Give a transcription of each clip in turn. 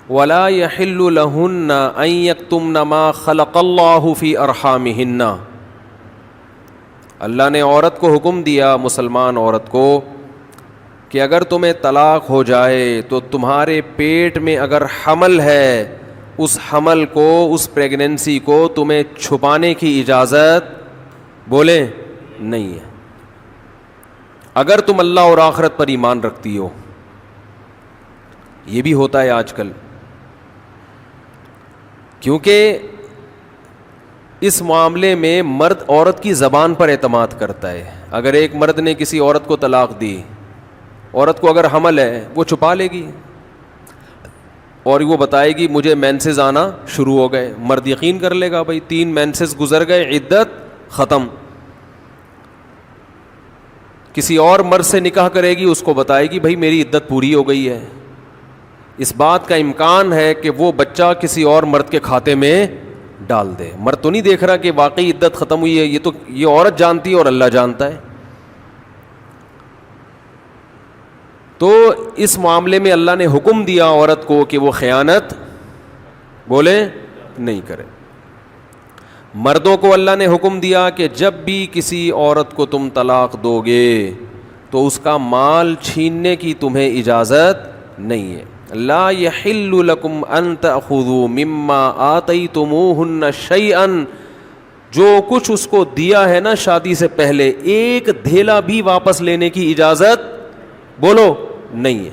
ولا يحل لهن ان يكتمن ما خلق الله في ارحامهن. اللہ نے عورت کو حکم دیا, مسلمان عورت کو, کہ اگر تمہیں طلاق ہو جائے تو تمہارے پیٹ میں اگر حمل ہے, اس حمل کو, اس پریگننسی کو تمہیں چھپانے کی اجازت بولیں نہیں ہے, اگر تم اللہ اور آخرت پر ایمان رکھتی ہو. یہ بھی ہوتا ہے آج کل, کیونکہ اس معاملے میں مرد عورت کی زبان پر اعتماد کرتا ہے. اگر ایک مرد نے کسی عورت کو طلاق دی, عورت کو اگر حمل ہے وہ چھپا لے گی اور وہ بتائے گی مجھے مینسز آنا شروع ہو گئے. مرد یقین کر لے گا, بھائی 3 مینسز گزر گئے, عدت ختم. کسی اور مرد سے نکاح کرے گی, اس کو بتائے گی بھائی میری عدت پوری ہو گئی ہے. اس بات کا امکان ہے کہ وہ بچہ کسی اور مرد کے کھاتے میں ڈال دے. مرد تو نہیں دیکھ رہا کہ واقعی عدت ختم ہوئی ہے, یہ تو یہ عورت جانتی ہے اور اللہ جانتا ہے. تو اس معاملے میں اللہ نے حکم دیا عورت کو کہ وہ خیانت بولے نہیں کرے. مردوں کو اللہ نے حکم دیا کہ جب بھی کسی عورت کو تم طلاق دو گے تو اس کا مال چھیننے کی تمہیں اجازت نہیں ہے. لا يحل لكم ان تأخذوا مما آتيتموهن شيئا. جو کچھ اس کو دیا ہے نا شادی سے پہلے, ایک دھیلا بھی واپس لینے کی اجازت بولو نہیں ہے.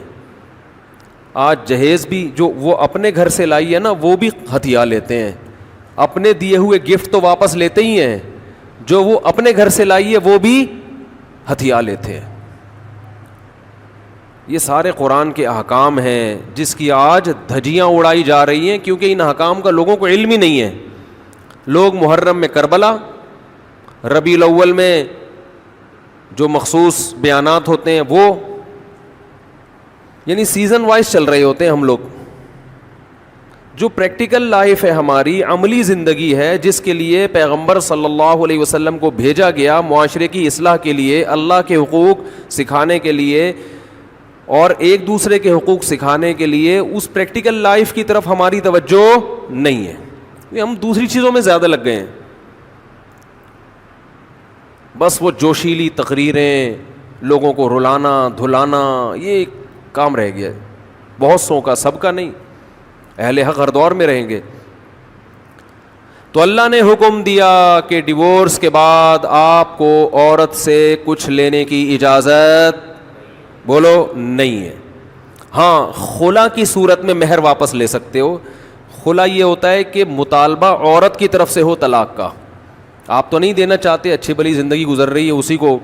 آج جہیز بھی جو وہ اپنے گھر سے لائی ہے نا وہ بھی ہتھیا لیتے ہیں. اپنے دیے ہوئے گفٹ تو واپس لیتے ہی ہیں, جو وہ اپنے گھر سے لائی ہے وہ بھی ہتھیا لیتے ہیں. یہ سارے قرآن کے احکام ہیں جس کی آج دھجیاں اڑائی جا رہی ہیں, کیونکہ ان احکام کا لوگوں کو علم ہی نہیں ہے. لوگ محرم میں کربلا, ربیع الاول میں جو مخصوص بیانات ہوتے ہیں وہ, یعنی سیزن وائز چل رہے ہوتے ہیں ہم لوگ. جو پریکٹیکل لائف ہے ہماری, عملی زندگی ہے, جس کے لیے پیغمبر صلی اللہ علیہ وسلم کو بھیجا گیا معاشرے کی اصلاح کے لیے, اللہ کے حقوق سکھانے کے لیے اور ایک دوسرے کے حقوق سکھانے کے لیے, اس پریکٹیکل لائف کی طرف ہماری توجہ نہیں ہے. ہم دوسری چیزوں میں زیادہ لگ گئے ہیں. بس وہ جوشیلی تقریریں, لوگوں کو رلانا دھلانا, یہ کام رہ گیا ہے بہت سو کا, سب کا نہیں. اہل حق ہر دور میں رہیں گے. تو اللہ نے حکم دیا کہ ڈیورس کے بعد آپ کو عورت سے کچھ لینے کی اجازت بولو نہیں ہے. ہاں, خلا کی صورت میں مہر واپس لے سکتے ہو. خلا یہ ہوتا ہے کہ مطالبہ عورت کی طرف سے ہو طلاق کا, آپ تو نہیں دینا چاہتے, اچھی بھلی زندگی گزر رہی ہے, اسی کو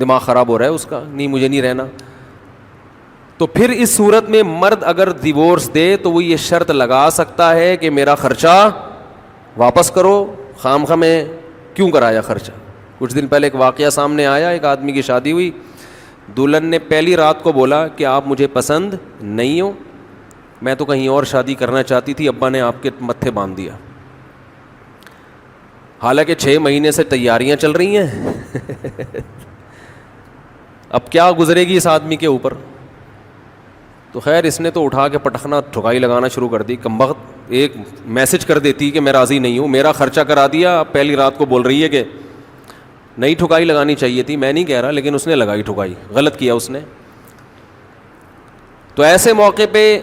دماغ خراب ہو رہا ہے اس کا, نہیں مجھے نہیں رہنا. تو پھر اس صورت میں مرد اگر ڈیورس دے تو وہ یہ شرط لگا سکتا ہے کہ میرا خرچہ واپس کرو, خام خواہ میں کیوں کرایا خرچہ. کچھ دن پہلے ایک واقعہ سامنے آیا, ایک آدمی کی شادی ہوئی, دلہن نے پہلی رات کو بولا کہ آپ مجھے پسند نہیں ہو, میں تو کہیں اور شادی کرنا چاہتی تھی, ابا نے آپ کے متھے باندھ دیا. حالانکہ 6 مہینے سے تیاریاں چل رہی ہیں. اب کیا گزرے گی اس آدمی کے اوپر. تو خیر اس نے تو اٹھا کے پٹخنا ٹھکائی لگانا شروع کر دی. کمبخت ایک میسج کر دیتی کہ میں راضی نہیں ہوں, میرا خرچہ کرا دیا, اب پہلی رات کو بول رہی ہے کہ نئی ٹھکائی لگانی چاہیے تھی. میں نہیں کہہ رہا, لیکن اس نے لگائی ٹھکائی, غلط کیا اس نے. تو ایسے موقع پہ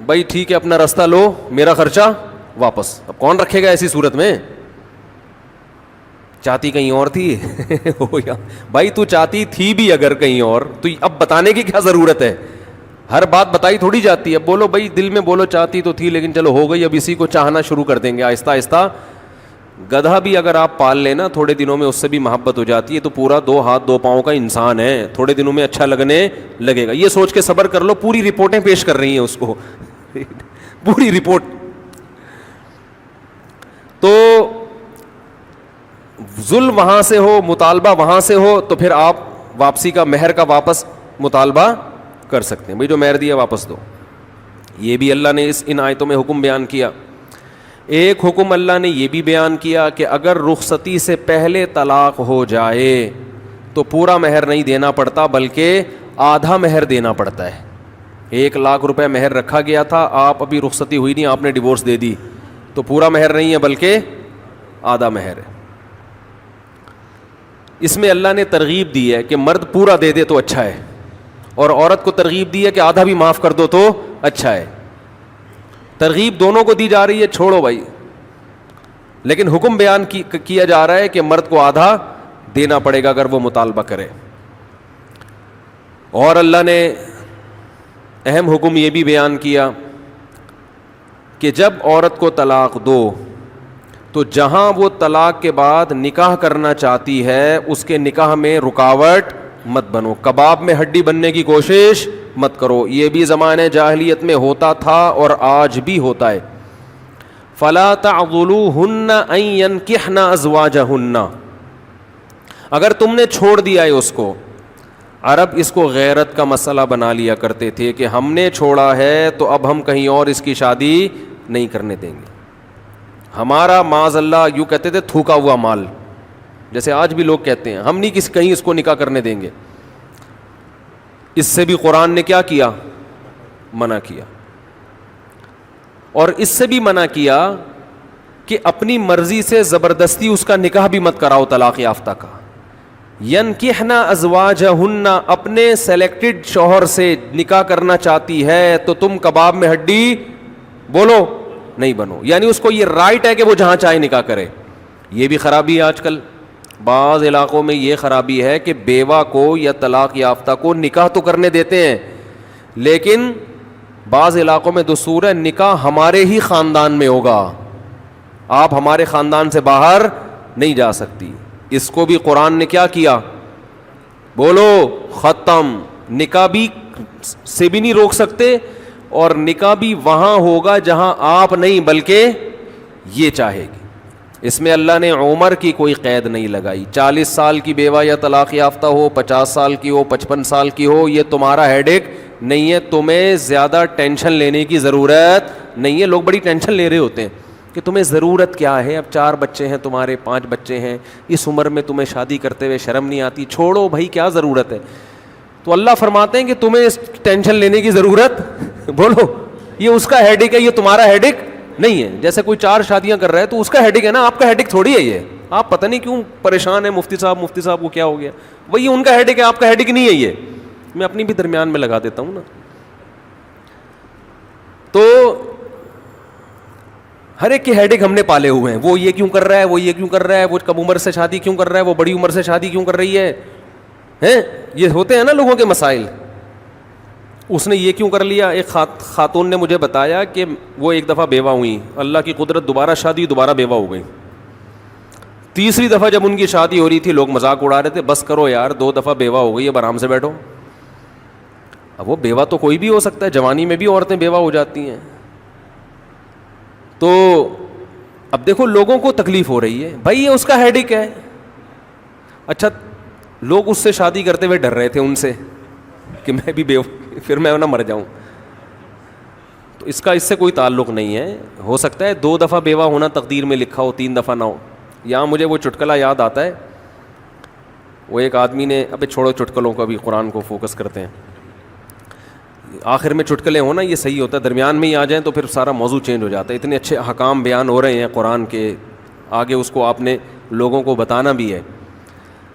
بھائی ٹھیک ہے اپنا راستہ لو, میرا خرچہ واپس. اب کون رکھے گا ایسی صورت میں. چاہتی کہیں اور تھی. بھائی تو چاہتی تھی بھی اگر کہیں اور, تو اب بتانے کی کیا ضرورت ہے. ہر بات بتائی تھوڑی جاتی ہے. بولو بھائی دل میں بولو چاہتی تو تھی, لیکن چلو ہو گئی, اب اسی کو چاہنا شروع کر دیں گے آہستہ آہستہ. گدھا بھی اگر آپ پال لینا, تھوڑے دنوں میں اس سے بھی محبت ہو جاتی ہے, تو پورا 2 ہاتھ 2 پاؤں کا انسان ہے, تھوڑے دنوں میں اچھا لگنے لگے گا. یہ سوچ کے صبر کر لو, پوری رپورٹیں پیش کر رہی ہیں اس کو, پوری رپورٹ. تو ظلم وہاں سے ہو, مطالبہ وہاں سے ہو, تو پھر آپ واپسی کا, مہر کا واپس مطالبہ کر سکتے ہیں. بھائی جو مہر دیا واپس دو. یہ بھی اللہ نے ان آیتوں میں حکم بیان کیا. ایک حکم اللہ نے یہ بھی بیان کیا کہ اگر رخصتی سے پہلے طلاق ہو جائے تو پورا مہر نہیں دینا پڑتا, بلکہ آدھا مہر دینا پڑتا ہے. 1,00,000 روپے مہر رکھا گیا تھا, آپ ابھی رخصتی ہوئی نہیں, آپ نے ڈیورس دے دی, تو پورا مہر نہیں ہے بلکہ آدھا مہر ہے. اس میں اللہ نے ترغیب دی ہے کہ مرد پورا دے دے تو اچھا ہے, اور عورت کو ترغیب دی ہے کہ آدھا بھی معاف کر دو تو اچھا ہے. ترغیب دونوں کو دی جا رہی ہے, چھوڑو بھائی, لیکن حکم بیان کیا جا رہا ہے کہ مرد کو آدھا دینا پڑے گا اگر وہ مطالبہ کرے. اور اللہ نے اہم حکم یہ بھی بیان کیا کہ جب عورت کو طلاق دو تو جہاں وہ طلاق کے بعد نکاح کرنا چاہتی ہے اس کے نکاح میں رکاوٹ مت بنو, کباب میں ہڈی بننے کی کوشش مت کرو. یہ بھی زمانے جاہلیت میں ہوتا تھا اور آج بھی ہوتا ہے. فلا تعضلوهن ان ينكحن ازواجهن, اگر تم نے چھوڑ دیا ہے اس کو, عرب اس کو غیرت کا مسئلہ بنا لیا کرتے تھے کہ ہم نے چھوڑا ہے تو اب ہم کہیں اور اس کی شادی نہیں کرنے دیں گے. ہمارا معاذ اللہ یوں کہتے تھے تھوکا ہوا مال, جیسے آج بھی لوگ کہتے ہیں ہم نہیں کہیں اس کو نکاح کرنے دیں گے. اس سے بھی قرآن نے کیا کیا, منع کیا. اور اس سے بھی منع کیا کہ اپنی مرضی سے زبردستی اس کا نکاح بھی مت کراؤ طلاق یافتہ کا. ینکحن ازواجہن, اپنے سلیکٹڈ شوہر سے نکاح کرنا چاہتی ہے تو تم کباب میں ہڈی بولو نہیں بنو, یعنی اس کو یہ رائٹ ہے کہ وہ جہاں چاہے نکاح کرے. یہ بھی خرابی ہے آج کل بعض علاقوں میں, یہ خرابی ہے کہ بیوہ کو یا طلاق یافتہ کو نکاح تو کرنے دیتے ہیں, لیکن بعض علاقوں میں دستور ہے نکاح ہمارے ہی خاندان میں ہوگا, آپ ہمارے خاندان سے باہر نہیں جا سکتی. اس کو بھی قرآن نے کیا کیا, بولو ختم. نکاح بھی سے بھی نہیں روک سکتے, اور نکاح بھی وہاں ہوگا جہاں آپ نہیں بلکہ یہ چاہے گی. اس میں اللہ نے عمر کی کوئی قید نہیں لگائی. 40 سال کی بیوہ یا طلاق یافتہ ہو, 50 سال کی ہو, 55 سال کی ہو, یہ تمہارا ہیڈ ایک نہیں ہے. تمہیں زیادہ ٹینشن لینے کی ضرورت نہیں ہے. لوگ بڑی ٹینشن لے رہے ہوتے ہیں کہ تمہیں ضرورت کیا ہے, اب 4 بچے ہیں تمہارے, 5 بچے ہیں, اس عمر میں تمہیں شادی کرتے ہوئے شرم نہیں آتی, چھوڑو بھائی کیا ضرورت ہے. تو اللہ فرماتے ہیں کہ تمہیں ٹینشن لینے کی ضرورت بولو یہ اس کا ہیڈ ایک ہے, یہ تمہارا ہیڈ ایک نہیں ہے. جیسے کوئی 4 شادیاں کر رہا ہے تو اس کا ہیڈ ایک ہے نا, آپ کا ہیڈ ایک تھوڑی ہے یہ. آپ پتہ نہیں کیوں پریشان ہیں, مفتی صاحب کو کیا ہو گیا, وہی ان کا ہیڈ ایک ہے, آپ کا ہیڈ ایک نہیں ہے. یہ میں اپنی بھی درمیان میں لگا دیتا ہوں نا. تو ہر ایک کے ہیڈ ایک ہم نے پالے ہوئے ہیں, وہ یہ کیوں کر رہا ہے, وہ یہ کیوں کر رہا ہے, وہ کم عمر سے شادی کیوں کر رہا ہے, وہ بڑی عمر سے شادی کیوں کر رہی ہے, یہ ہوتے ہیں نا لوگوں کے مسائل. اس نے یہ کیوں کر لیا. ایک خاتون نے مجھے بتایا کہ وہ ایک دفعہ بیوہ ہوئی, اللہ کی قدرت دوبارہ شادی, دوبارہ بیوہ ہو گئی. تیسری دفعہ جب ان کی شادی ہو رہی تھی لوگ مذاق اڑا رہے تھے, بس کرو یار 2 دفعہ بیوہ ہو گئی, اب آرام سے بیٹھو. اب وہ بیوہ تو کوئی بھی ہو سکتا ہے, جوانی میں بھی عورتیں بیوہ ہو جاتی ہیں. تو اب دیکھو لوگوں کو تکلیف ہو رہی ہے, بھائی یہ اس کا ہیڈ ایک ہے. اچھا لوگ اس سے شادی کرتے ہوئے ڈر رہے تھے ان سے کہ میں بھی پھر میں نہ مر جاؤں. تو اس کا اس سے کوئی تعلق نہیں ہے. ہو سکتا ہے 2 دفعہ بیوہ ہونا تقدیر میں لکھا ہو, 3 دفعہ نہ ہو. یہاں مجھے وہ چٹکلا یاد آتا ہے, وہ ایک آدمی نے, ابے چھوڑو چٹکلوں کو, ابھی قرآن کو فوکس کرتے ہیں. آخر میں چٹکلے ہوں نا یہ صحیح ہوتا ہے, درمیان میں ہی آ جائیں تو پھر سارا موضوع چینج ہو جاتا ہے. اتنے اچھے احکام بیان ہو رہے ہیں قرآن کے, آگے اس کو آپ نے لوگوں کو بتانا بھی ہے.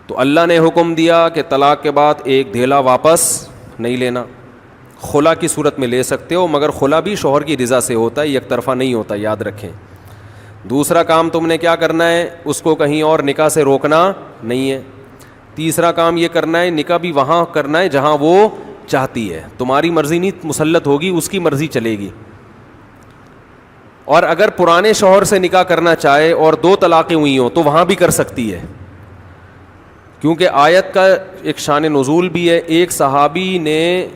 تو اللہ نے حکم دیا کہ طلاق کے بعد ایک دھیلا واپس نہیں لینا. خلا کی صورت میں لے سکتے ہو, مگر خلا بھی شوہر کی رضا سے ہوتا ہے, یک طرفہ نہیں ہوتا, یاد رکھیں. دوسرا کام تم نے کیا کرنا ہے, اس کو کہیں اور نکاح سے روکنا نہیں ہے. تیسرا کام یہ کرنا ہے, نکاح بھی وہاں کرنا ہے جہاں وہ چاہتی ہے. تمہاری مرضی نہیں مسلط ہوگی, اس کی مرضی چلے گی. اور اگر پرانے شوہر سے نکاح کرنا چاہے اور 2 طلاقیں ہوئی ہوں تو وہاں بھی کر سکتی ہے, کیونکہ آیت کا ایک شان نزول بھی ہے. ایک صحابی نے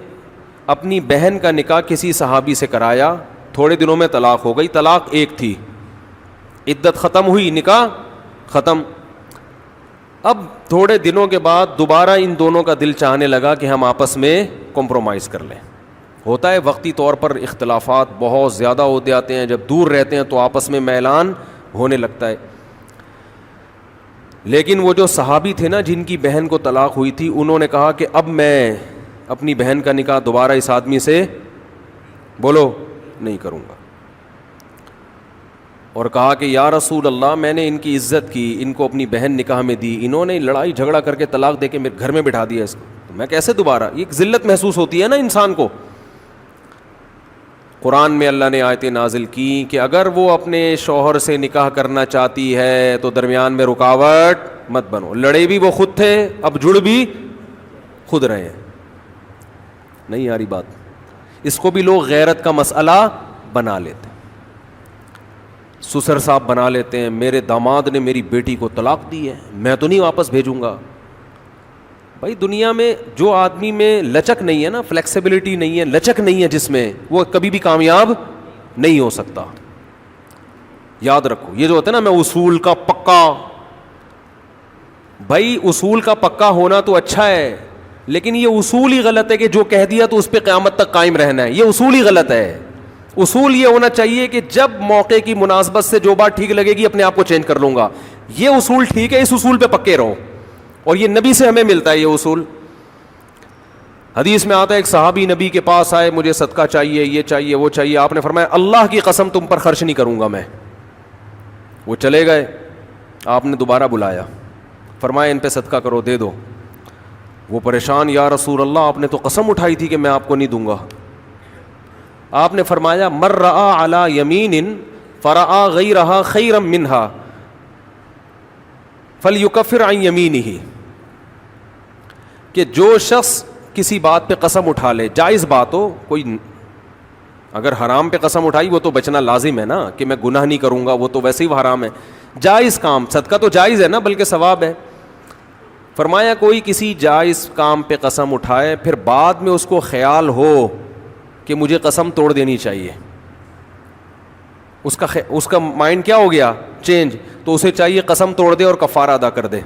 اپنی بہن کا نکاح کسی صحابی سے کرایا, تھوڑے دنوں میں طلاق ہو گئی. طلاق ایک تھی, عدت ختم ہوئی, نکاح ختم. اب تھوڑے دنوں کے بعد دوبارہ ان دونوں کا دل چاہنے لگا کہ ہم آپس میں کمپرومائز کر لیں. ہوتا ہے وقتی طور پر اختلافات بہت زیادہ ہوتے آتے ہیں, جب دور رہتے ہیں تو آپس میں میلان ہونے لگتا ہے. لیکن وہ جو صحابی تھے نا جن کی بہن کو طلاق ہوئی تھی, انہوں نے کہا کہ اب میں اپنی بہن کا نکاح دوبارہ اس آدمی سے بولو نہیں کروں گا. اور کہا کہ یا رسول اللہ میں نے ان کی عزت کی, ان کو اپنی بہن نکاح میں دی, انہوں نے لڑائی جھگڑا کر کے طلاق دے کے میرے گھر میں بٹھا دیا اس کو, تو میں کیسے دوبارہ, یہ ذلت محسوس ہوتی ہے نا انسان کو. قرآن میں اللہ نے آیتیں نازل کی کہ اگر وہ اپنے شوہر سے نکاح کرنا چاہتی ہے تو درمیان میں رکاوٹ مت بنو. لڑے بھی وہ خود تھے, اب جڑ بھی خود رہے ہیں. نہیں آ رہی بات؟ اس کو بھی لوگ غیرت کا مسئلہ بنا لیتے ہیں, سسر صاحب بنا لیتے ہیں, میرے داماد نے میری بیٹی کو طلاق دی ہے, میں تو نہیں واپس بھیجوں گا. بھائی دنیا میں جو آدمی میں لچک نہیں ہے نا, فلیکسیبلٹی نہیں ہے, لچک نہیں ہے جس میں, وہ کبھی بھی کامیاب نہیں ہو سکتا. یاد رکھو یہ جو ہوتا ہے نا, میں اصول کا پکا, بھائی اصول کا پکا ہونا تو اچھا ہے, لیکن یہ اصول ہی غلط ہے کہ جو کہہ دیا تو اس پہ قیامت تک قائم رہنا ہے. یہ اصول ہی غلط ہے. اصول یہ ہونا چاہیے کہ جب موقع کی مناسبت سے جو بات ٹھیک لگے گی اپنے آپ کو چینج کر لوں گا. یہ اصول ٹھیک ہے, اس اصول پہ پکے رہو, اور یہ نبی سے ہمیں ملتا ہے یہ اصول. حدیث میں آتا ہے ایک صحابی نبی کے پاس آئے, مجھے صدقہ چاہیے, یہ چاہیے, وہ چاہیے. آپ نے فرمایا اللہ کی قسم تم پر خرچ نہیں کروں گا میں. وہ چلے گئے, آپ نے دوبارہ بلایا, فرمایا ان پہ صدقہ کرو, دے دو. وہ پریشان, یا رسول اللہ آپ نے تو قسم اٹھائی تھی کہ میں آپ کو نہیں دوں گا. آپ نے فرمایا مر رآ علی یمین فرآ غیرہا خیرا منہا فلیکفر عن یمینہ, کہ جو شخص کسی بات پہ قسم اٹھا لے, جائز بات ہو, کوئی اگر حرام پہ قسم اٹھائی وہ تو بچنا لازم ہے نا, کہ میں گناہ نہیں کروں گا, وہ تو ویسے ہی وہ حرام ہے. جائز کام, صدقہ تو جائز ہے نا, بلکہ ثواب ہے. فرمایا کوئی کسی جائز کام پہ قسم اٹھائے, پھر بعد میں اس کو خیال ہو کہ مجھے قسم توڑ دینی چاہیے, اس کا مائنڈ کیا ہو گیا, چینج, تو اسے چاہیے قسم توڑ دے اور کفارہ ادا کر دے,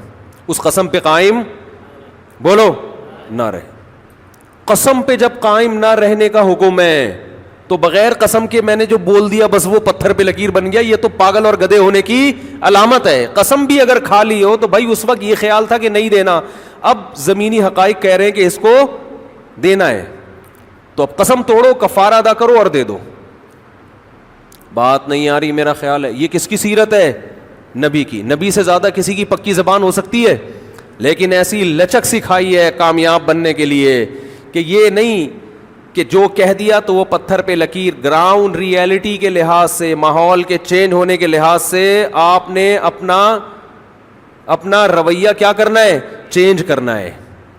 اس قسم پہ قائم بولو نہ رہے. قسم پہ جب قائم نہ رہنے کا حکم ہے تو بغیر قسم کے میں نے جو بول دیا بس وہ پتھر پہ لکیر بن گیا, یہ تو پاگل اور گدھے ہونے کی علامت ہے. قسم بھی اگر کھا لی ہو تو بھائی اس وقت یہ خیال تھا کہ نہیں دینا, اب زمینی حقائق کہہ رہے ہیں کہ اس کو دینا ہے, تو اب قسم توڑو, کفارہ ادا کرو اور دے دو. بات نہیں آ رہی میرا خیال ہے. یہ کس کی سیرت ہے؟ نبی کی. نبی سے زیادہ کسی کی پکی زبان ہو سکتی ہے, لیکن ایسی لچک سکھائی ہے کامیاب بننے کے لیے کہ یہ نہیں کہ جو کہہ دیا تو وہ پتھر پہ لکیر. گراؤنڈ ریئلٹی کے لحاظ سے, ماحول کے چینج ہونے کے لحاظ سے آپ نے اپنا رویہ کیا کرنا ہے, چینج کرنا ہے.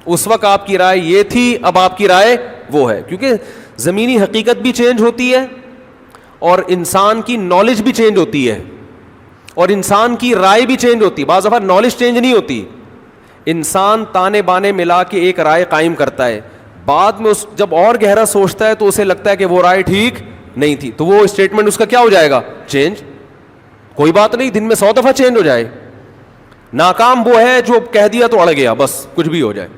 اس وقت آپ کی رائے یہ تھی, اب آپ کی رائے وہ ہے, کیونکہ زمینی حقیقت بھی چینج ہوتی ہے اور انسان کی نالج بھی چینج ہوتی ہے اور انسان کی رائے بھی چینج ہوتی ہے. بعض دفعہ نالج چینج نہیں ہوتی, انسان تانے بانے ملا کے ایک رائے قائم کرتا ہے, بعد میں جب اور گہرا سوچتا ہے تو اسے لگتا ہے کہ وہ رائے ٹھیک نہیں تھی, تو وہ اسٹیٹمنٹ اس کا کیا ہو جائے گا, چینج. کوئی بات نہیں, دن میں 100 دفعہ چینج ہو جائے. ناکام وہ ہے جو کہہ دیا تو اڑ گیا, بس کچھ بھی ہو جائے.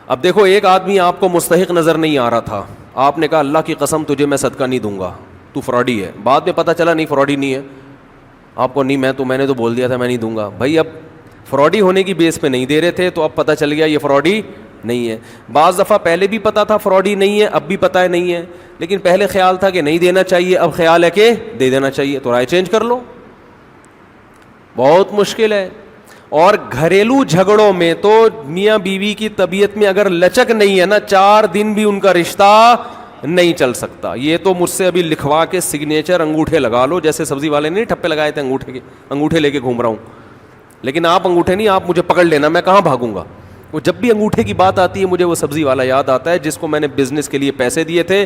اب دیکھو ایک آدمی آپ کو مستحق نظر نہیں آ رہا تھا, آپ نے کہا اللہ کی قسم تجھے میں صدقہ نہیں دوں گا, تو فراڈی ہے. بعد میں پتہ چلا نہیں فراڈی نہیں ہے, آپ کو نہیں, میں نے تو بول دیا تھا میں نہیں دوں گا. بھائی اب فراڈی ہونے کی بیس پہ نہیں دے رہے تھے, تو اب پتہ چل گیا یہ فراڈی نہیں ہے. بعض دفعہ پہلے بھی پتا تھا فراڈی نہیں ہے, اب بھی پتہ ہے نہیں ہے, لیکن پہلے خیال تھا کہ نہیں دینا چاہیے, اب خیال ہے کہ دے دینا چاہیے, تو رائے چینج کر لو. بہت مشکل ہے. اور گھریلو جھگڑوں میں تو میاں بیوی کی طبیعت میں اگر لچک نہیں ہے نا, 4 دن بھی ان کا رشتہ نہیں چل سکتا. یہ تو مجھ سے ابھی لکھوا کے سگنیچر انگوٹھے لگا لو, جیسے سبزی والے نے ٹھپے لگائے تھے انگوٹھے لے کے گھوم رہا ہوں. لیکن آپ انگوٹھے نہیں, آپ مجھے پکڑ لینا, میں کہاں بھاگوں گا. وہ جب بھی انگوٹھے کی بات آتی ہے مجھے وہ سبزی والا یاد آتا ہے جس کو میں نے بزنس کے لیے پیسے دیے تھے,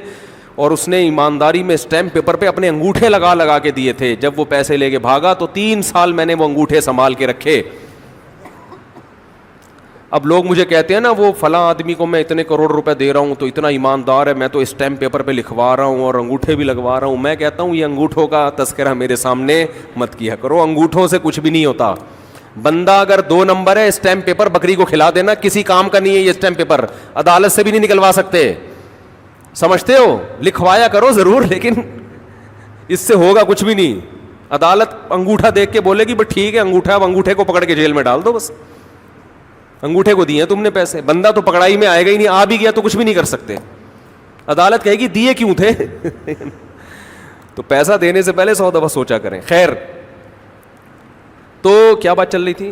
اور اس نے ایمانداری میں اسٹیمپ پیپر پہ اپنے انگوٹھے لگا کے دیے تھے. جب وہ پیسے لے کے بھاگا تو 3 سال میں نے وہ انگوٹھے سنبھال کے رکھے. اب لوگ مجھے کہتے ہیں نا وہ فلاں آدمی کو میں اتنے کروڑ روپے دے رہا ہوں تو اتنا ایماندار ہے, میں تو اسٹیمپ پیپر پہ لکھوا رہا ہوں اور انگوٹھے بھی لگوا رہا ہوں. میں کہتا ہوں یہ انگوٹھوں کا تذکرہ میرے سامنے مت کیا کرو, انگوٹھوں سے کچھ بھی نہیں ہوتا. بندہ اگر 2 نمبر ہے, اسٹیمپ پیپر بکری کو کھلا دینا, کسی کام کا نہیں ہے یہ اسٹیمپ پیپر, عدالت سے بھی نہیں نکلوا سکتے. سمجھتے ہو, لکھوایا کرو ضرور, لیکن اس سے ہوگا کچھ بھی نہیں. عدالت انگوٹھا دیکھ کے بولے گی بس ٹھیک ہے انگوٹھا, اب انگوٹھے کو پکڑ کے جیل میں ڈال دو, بس انگوٹھے کو دیے تم نے پیسے. بندہ تو پکڑائی میں آئے گا ہی نہیں, آ بھی گیا تو کچھ بھی نہیں کر سکتے. عدالت کہے گی دیے کیوں تھے تو پیسہ دینے سے پہلے 100 دفعہ سوچا کریں. خیر, تو کیا بات چل رہی تھی؟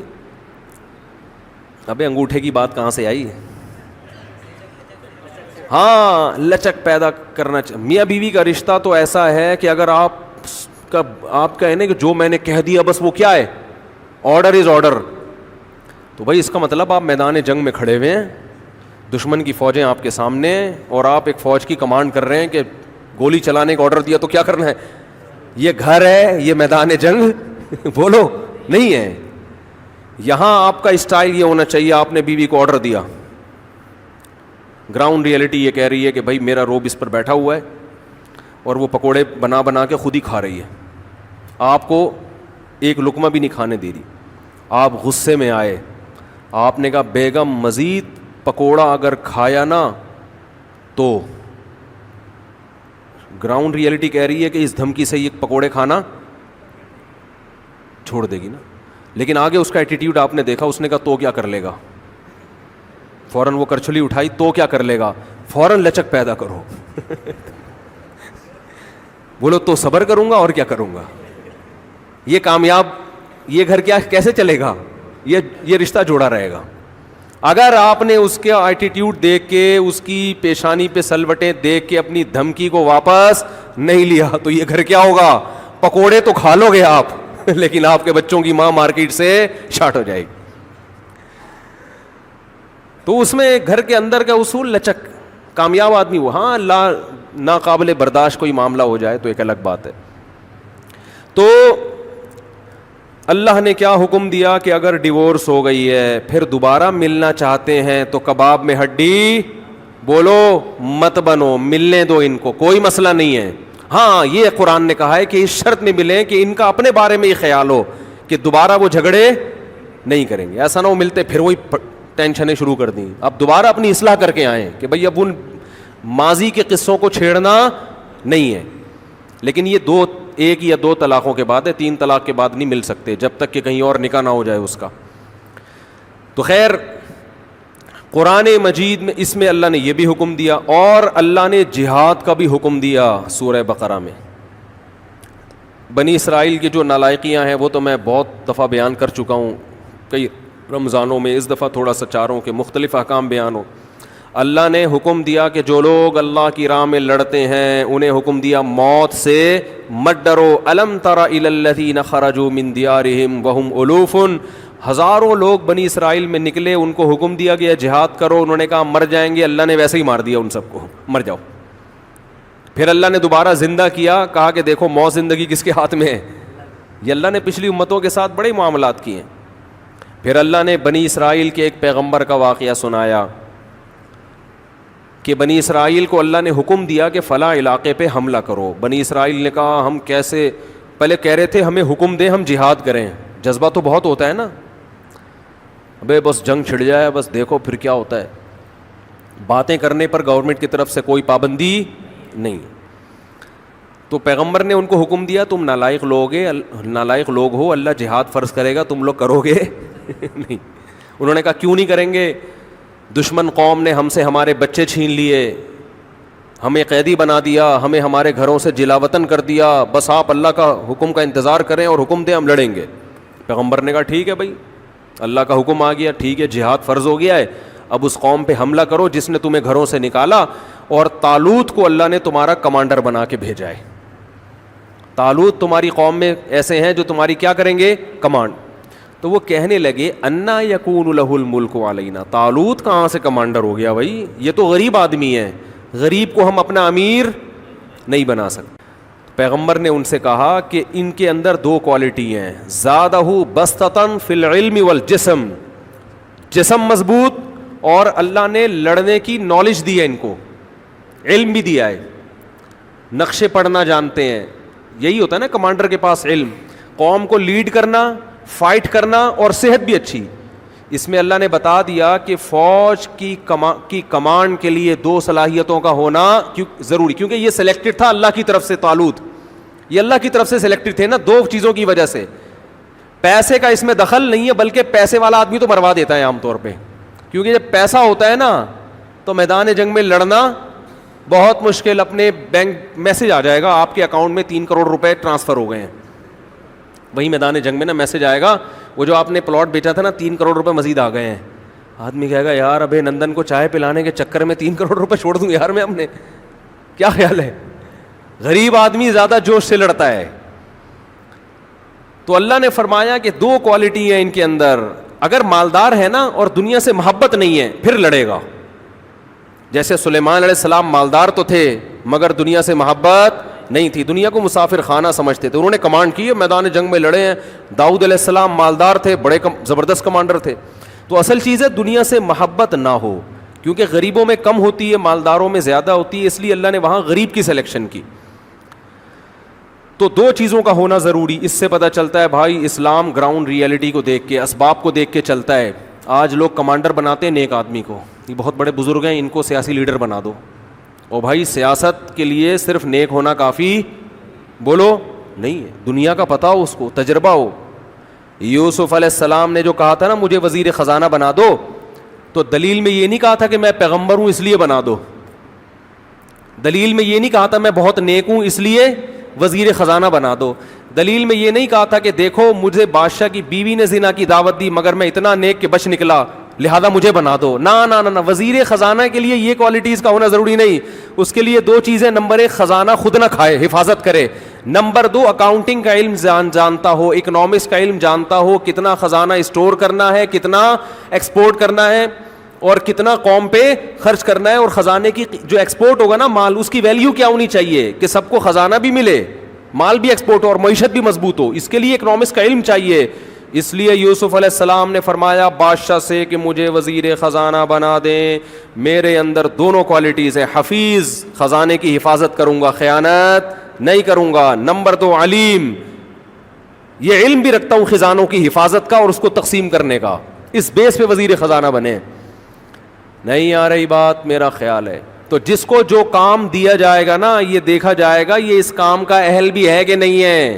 ابے انگوٹھے کی بات کہاں سے آئی؟ ہاں, لچک پیدا کرنا میاں بیوی کا رشتہ تو ایسا ہے کہ اگر آپ کہیں نا کہ جو میں نے کہہ دیا بس وہ کیا ہے, آرڈر از آرڈر, تو بھائی اس کا مطلب آپ میدان جنگ میں کھڑے ہوئے ہیں, دشمن کی فوجیں آپ کے سامنے ہیں, اور آپ ایک فوج کی کمانڈ کر رہے ہیں کہ گولی چلانے کا آرڈر دیا تو کیا کرنا ہے؟ یہ گھر ہے, یہ میدان جنگ بولو نہیں ہے. یہاں آپ کا اسٹائل یہ ہونا چاہیے, آپ نے بیوی کو آرڈر دیا, گراؤنڈ ریئلٹی یہ کہہ رہی ہے کہ بھائی میرا روب اس پر بیٹھا ہوا ہے اور وہ پکوڑے بنا بنا کے خود ہی کھا رہی ہے, آپ کو ایک لقمہ بھی نہیں کھانے دے رہی. آپ غصے میں آئے, آپ نے کہا بیگم مزید پکوڑا اگر کھایا نا تو, گراؤنڈ ریئلٹی کہہ رہی ہے کہ اس دھمکی سے یہ پکوڑے کھانا چھوڑ دے گی نا. لیکن آگے اس کا ایٹیٹیوڈ آپ نے دیکھا, اس نے کہا تو کیا کر لے گا, فوراً وہ کرچھلی اٹھائی, تو کیا کر لے گا, فوراً لچک پیدا کرو بولو تو صبر کروں گا اور کیا کروں گا, یہ کامیاب, یہ گھر کیا کیسے چلے گا, یہ رشتہ جوڑا رہے گا. اگر آپ نے اس کے ایٹیٹیوڈ دیکھ کے, اس کی پیشانی پہ سلوٹیں دیکھ کے اپنی دھمکی کو واپس نہیں لیا تو یہ گھر کیا ہوگا, پکوڑے تو کھا لو گے آپ لیکن آپ کے بچوں کی ماں مارکیٹ سے شارٹ ہو جائے گی. تو اس میں گھر کے اندر کا اصول لچک, کامیاب آدمی وہ, ہاں ناقابل برداشت کوئی معاملہ ہو جائے تو ایک الگ بات ہے. تو اللہ نے کیا حکم دیا کہ اگر ڈیورس ہو گئی ہے پھر دوبارہ ملنا چاہتے ہیں تو کباب میں ہڈی بولو مت بنو, ملنے دو ان کو, کوئی مسئلہ نہیں ہے. ہاں یہ قرآن نے کہا ہے کہ اس شرط میں ملیں کہ ان کا اپنے بارے میں یہ خیال ہو کہ دوبارہ وہ جھگڑے نہیں کریں گے. ایسا نہ ہو ملتے پھر وہی ٹینشنیں شروع کر دیں, اب دوبارہ اپنی اصلاح کر کے آئیں کہ بھئی اب ان ماضی کے قصوں کو چھیڑنا نہیں ہے. لیکن یہ ایک یا دو طلاقوں کے بعد ہے, 3 طلاق کے بعد نہیں مل سکتے جب تک کہ کہیں اور نکاح نہ ہو جائے اس کا. تو خیر قرآن مجید میں اس میں اللہ نے یہ بھی حکم دیا, اور اللہ نے جہاد کا بھی حکم دیا سورہ بقرہ میں. بنی اسرائیل کی جو نالائقیاں ہیں وہ تو میں بہت دفعہ بیان کر چکا ہوں کئی رمضانوں میں, اس دفعہ تھوڑا سا چاروں کے مختلف احکام بیان ہو. اللہ نے حکم دیا کہ جو لوگ اللہ کی راہ میں لڑتے ہیں انہیں حکم دیا موت سے مت ڈرو. الم تر الی الذین خرجوا من دیارہم وہم الوف, ہزاروں لوگ بنی اسرائیل میں نکلے, ان کو حکم دیا گیا جہاد کرو, انہوں نے کہا مر جائیں گے, اللہ نے ویسے ہی مار دیا ان سب کو, مر جاؤ. پھر اللہ نے دوبارہ زندہ کیا, کہا کہ دیکھو موت زندگی کس کے ہاتھ میں ہے. یہ اللہ نے پچھلی امتوں کے ساتھ بڑے معاملات کیے ہیں. پھر اللہ نے بنی اسرائیل کے ایک پیغمبر کا واقعہ سنایا کہ بنی اسرائیل کو اللہ نے حکم دیا کہ فلاں علاقے پہ حملہ کرو. بنی اسرائیل نے کہا ہم کیسے, پہلے کہہ رہے تھے ہمیں حکم دیں ہم جہاد کریں, جذبہ تو بہت ہوتا ہے نا, ابے بس جنگ چھڑ جائے بس دیکھو پھر کیا ہوتا ہے. باتیں کرنے پر گورنمنٹ کی طرف سے کوئی پابندی نہیں. تو پیغمبر نے ان کو حکم دیا تم نالائق لوگ ہو, اللہ جہاد فرض کرے گا تم لوگ کرو گے نہیں. انہوں نے کہا کیوں نہیں کریں گے, دشمن قوم نے ہم سے ہمارے بچے چھین لیے, ہمیں قیدی بنا دیا, ہمیں ہمارے گھروں سے جلا وطن کر دیا, بس آپ اللہ کا حکم کا انتظار کریں اور حکم دیں ہم لڑیں گے. پیغمبر نے کہا ٹھیک ہے بھائی, اللہ کا حکم آ گیا, ٹھیک ہے جہاد فرض ہو گیا ہے, اب اس قوم پہ حملہ کرو جس نے تمہیں گھروں سے نکالا, اور طالوت کو اللہ نے تمہارا کمانڈر بنا کے بھیجا ہے. طالوت تمہاری قوم میں ایسے ہیں جو تمہاری کیا کریں گے, کمانڈ. تو وہ کہنے لگے انا یکون لہ الملک علینا, طالوت کہاں سے کمانڈر ہو گیا بھائی, یہ تو غریب آدمی ہے, غریب کو ہم اپنا امیر نہیں بنا سکتے. پیغمبر نے ان سے کہا کہ ان کے اندر 2 کوالٹی ہیں, زادہ بسطۃ فی العلم والجسم, جسم مضبوط اور اللہ نے لڑنے کی نالج دی ہے, ان کو علم بھی دیا ہے, نقشے پڑھنا جانتے ہیں. یہی ہوتا ہے نا کمانڈر کے پاس علم, قوم کو لیڈ کرنا, فائٹ کرنا اور صحت بھی اچھی. اس میں اللہ نے بتا دیا کہ فوج کی کمانڈ کے لیے 2 صلاحیتوں کا ہونا ضروری, کیونکہ یہ سلیکٹڈ تھا اللہ کی طرف سے. طالوت یہ اللہ کی طرف سے سلیکٹڈ تھے نا 2 چیزوں کی وجہ سے. پیسے کا اس میں دخل نہیں ہے, بلکہ پیسے والا آدمی تو مروا دیتا ہے عام طور پہ, کیونکہ جب پیسہ ہوتا ہے نا تو میدان جنگ میں لڑنا بہت مشکل اپنے بینک میسج آ جائے گا آپ کے اکاؤنٹ میں 3 کروڑ روپے ٹرانسفر ہو گئے ہیں. وہی میدان جنگ میں نا میسج آئے گا وہ جو آپ نے پلاٹ بیچا تھا نا 3 کروڑ روپے مزید آ گئے ہیں. آدمی کہے گا یار ابے نندن کو چائے پلانے کے چکر میں 3 کروڑ روپے چھوڑ دوں یار میں اپنے. کیا خیال ہے؟ غریب آدمی زیادہ جوش سے لڑتا ہے. تو اللہ نے فرمایا کہ 2 کوالٹی ہیں ان کے اندر. اگر مالدار ہے نا اور دنیا سے محبت نہیں ہے پھر لڑے گا. جیسے سلیمان علیہ السلام مالدار تو تھے مگر دنیا سے محبت نہیں تھی, دنیا کو مسافر خانہ سمجھتے تھے. انہوں نے کمانڈ کی, میدان جنگ میں لڑے ہیں. داؤد علیہ السلام مالدار تھے, بڑے زبردست کمانڈر تھے. تو اصل چیز ہے دنیا سے محبت نہ ہو, کیونکہ غریبوں میں کم ہوتی ہے, مالداروں میں زیادہ ہوتی ہے, اس لیے اللہ نے وہاں غریب کی سلیکشن کی. تو 2 چیزوں کا ہونا ضروری. اس سے پتہ چلتا ہے بھائی اسلام گراؤنڈ ریئلٹی کو دیکھ کے, اسباب کو دیکھ کے چلتا ہے. آج لوگ کمانڈر بناتے ہیں نیک آدمی کو, یہ بہت بڑے بزرگ ہیں ان کو سیاسی لیڈر بنا دو. اور بھائی سیاست کے لیے صرف نیک ہونا کافی بولو نہیں ہے, دنیا کا پتہ ہو, اس کو تجربہ ہو. یوسف علیہ السلام نے جو کہا تھا نا مجھے وزیر خزانہ بنا دو, تو دلیل میں یہ نہیں کہا تھا کہ میں پیغمبر ہوں اس لیے بنا دو. دلیل میں یہ نہیں کہا تھا میں بہت نیک ہوں اس لیے وزیر خزانہ بنا دو. دلیل میں یہ نہیں کہا تھا کہ دیکھو مجھے بادشاہ کی بیوی نے زنا کی دعوت دی مگر میں اتنا نیک کہ بچ نکلا لہذا مجھے بنا دو. نہ وزیر خزانہ کے لیے یہ کوالٹیز کا ہونا ضروری نہیں. اس کے لیے 2 چیزیں, نمبر 1 خزانہ خود نہ کھائے, حفاظت کرے. نمبر 2 اکاؤنٹنگ کا علم جانتا ہو, اکنامکس کا علم جانتا ہو, کتنا خزانہ اسٹور کرنا ہے, کتنا ایکسپورٹ کرنا ہے اور کتنا قوم پہ خرچ کرنا ہے. اور خزانے کی جو ایکسپورٹ ہوگا نا مال, اس کی ویلیو کیا ہونی چاہیے کہ سب کو خزانہ بھی ملے, مال بھی ایکسپورٹ ہو اور معیشت بھی مضبوط ہو. اس کے لیے اکنامکس کا علم چاہیے. اس لیے یوسف علیہ السلام نے فرمایا بادشاہ سے کہ مجھے وزیر خزانہ بنا دیں. میرے اندر دونوں کوالٹیز ہیں, حفیظ, خزانے کی حفاظت کروں گا, خیانت نہیں کروں گا. نمبر 2 علیم, یہ علم بھی رکھتا ہوں خزانوں کی حفاظت کا اور اس کو تقسیم کرنے کا. اس بیس پہ وزیر خزانہ بنے. نہیں آ رہی بات؟ میرا خیال ہے تو جس کو جو کام دیا جائے گا نا یہ دیکھا جائے گا یہ اس کام کا اہل بھی ہے کہ نہیں ہے,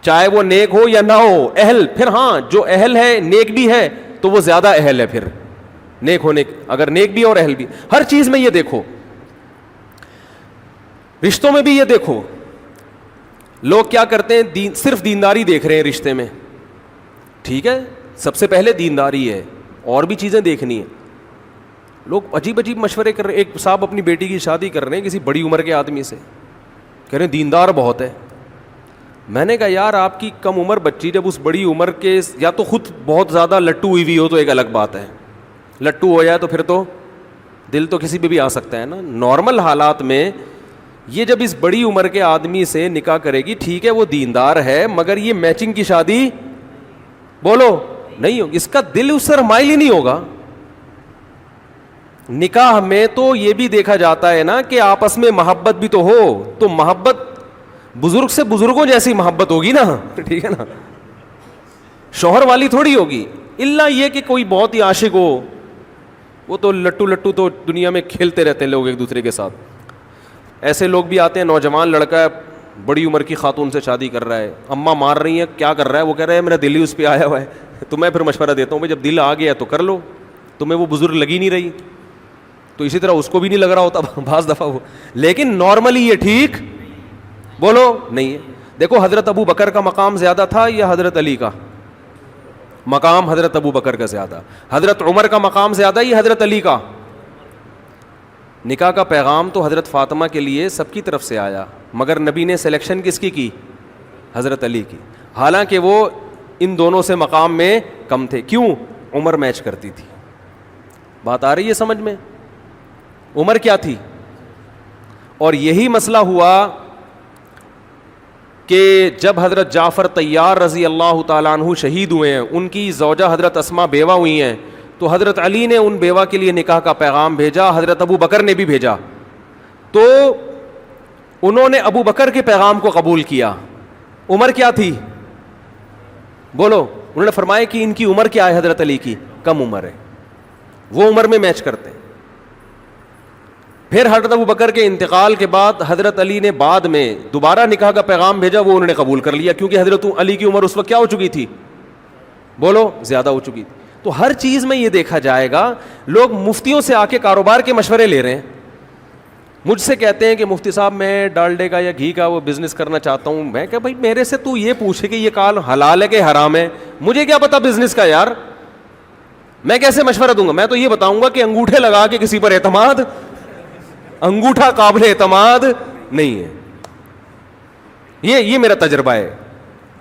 چاہے وہ نیک ہو یا نہ ہو. اہل پھر ہاں جو اہل ہے نیک بھی ہے تو وہ زیادہ اہل ہے پھر نیک ہونے, اگر نیک بھی اور اہل بھی. ہر چیز میں یہ دیکھو, رشتوں میں بھی یہ دیکھو. لوگ کیا کرتے ہیں, صرف دینداری دیکھ رہے ہیں رشتے میں. ٹھیک ہے سب سے پہلے دینداری ہے, اور بھی چیزیں دیکھنی ہیں. لوگ عجیب مشورے کر رہے ہیں. ایک صاحب اپنی بیٹی کی شادی کر رہے ہیں کسی بڑی عمر کے آدمی سے, کہہ رہے ہیں دیندار بہت ہے. میں نے کہا یار آپ کی کم عمر بچی جب اس بڑی عمر کے, یا تو خود بہت زیادہ لٹو ہوئی ہوئی ہو تو ایک الگ بات ہے, لٹو ہو جائے تو پھر تو دل تو کسی پہ بھی آ سکتا ہے نا. نارمل حالات میں یہ جب اس بڑی عمر کے آدمی سے نکاح کرے گی, ٹھیک ہے وہ دیندار ہے مگر یہ میچنگ کی شادی بولو نہیں ہوگی, اس کا دل اس سے مائل ہی نہیں ہوگا. نکاح میں تو یہ بھی دیکھا جاتا ہے نا کہ آپس میں محبت بھی تو ہو, تو محبت بزرگ سے بزرگوں جیسی محبت ہوگی نا, ٹھیک ہے نا, شوہر والی تھوڑی ہوگی. الا یہ کہ کوئی بہت ہی عاشق ہو, وہ تو لٹو تو دنیا میں کھیلتے رہتے ہیں لوگ ایک دوسرے کے ساتھ. ایسے لوگ بھی آتے ہیں, نوجوان لڑکا ہے بڑی عمر کی خاتون سے شادی کر رہا ہے, اماں مار رہی ہیں کیا کر رہا ہے, وہ کہہ رہا ہے میرا دل ہی اس پہ آیا ہوا ہے. تو میں پھر مشورہ دیتا ہوں بھائی جب دل آ گیا تو کر لو, تمہیں وہ بزرگ لگی نہیں رہی تو اسی طرح اس کو بھی نہیں لگ رہا ہوتا بعض دفعہ وہ, لیکن نارملی یہ ٹھیک بولو نہیں ہے. دیکھو حضرت ابو بکر کا مقام زیادہ تھا یا حضرت علی کا مقام؟ حضرت ابو بکر کا زیادہ. حضرت عمر کا مقام زیادہ یا حضرت علی کا؟ نکاح کا پیغام تو حضرت فاطمہ کے لیے سب کی طرف سے آیا, مگر نبی نے سلیکشن کس کی حضرت علی کی, حالانکہ وہ ان دونوں سے مقام میں کم تھے. کیوں؟ عمر میچ کرتی تھی. بات آ رہی ہے سمجھ میں؟ عمر کیا تھی. اور یہی مسئلہ ہوا کہ جب حضرت جعفر طیار رضی اللہ تعالیٰ عنہ شہید ہوئے ہیں, ان کی زوجہ حضرت اسماء بیوہ ہوئی ہیں, تو حضرت علی نے ان بیوہ کے لیے نکاح کا پیغام بھیجا, حضرت ابو بکر نے بھی بھیجا, تو انہوں نے ابو بکر کے پیغام کو قبول کیا. عمر کیا تھی بولو؟ انہوں نے فرمایا کہ ان کی عمر کیا ہے, حضرت علی کی کم عمر ہے, وہ عمر میں میچ کرتے ہیں. پھر حضرت ابو بکر کے انتقال کے بعد حضرت علی نے بعد میں دوبارہ نکاح کا پیغام بھیجا, وہ انہوں نے قبول کر لیا, کیونکہ حضرت علی کی عمر اس وقت کیا ہو چکی تھی بولو؟ زیادہ ہو چکی تھی. تو ہر چیز میں یہ دیکھا جائے گا, لوگ مفتیوں سے آ کے کاروبار کے مشورے لے رہے ہیں, مجھ سے کہتے ہیں کہ مفتی صاحب میں ڈالڈے کا یا گھی کا وہ بزنس کرنا چاہتا ہوں. میں کہ بھائی میرے سے تو یہ پوچھے کہ یہ کال حلال ہے کہ حرام ہے, مجھے کیا پتا بزنس کا یار, میں کیسے مشورہ دوں گا؟ میں تو یہ بتاؤں گا کہ انگوٹھے لگا کے کسی پر اعتماد, انگوٹھا قابل اعتماد نہیں ہے. یہ میرا تجربہ ہے,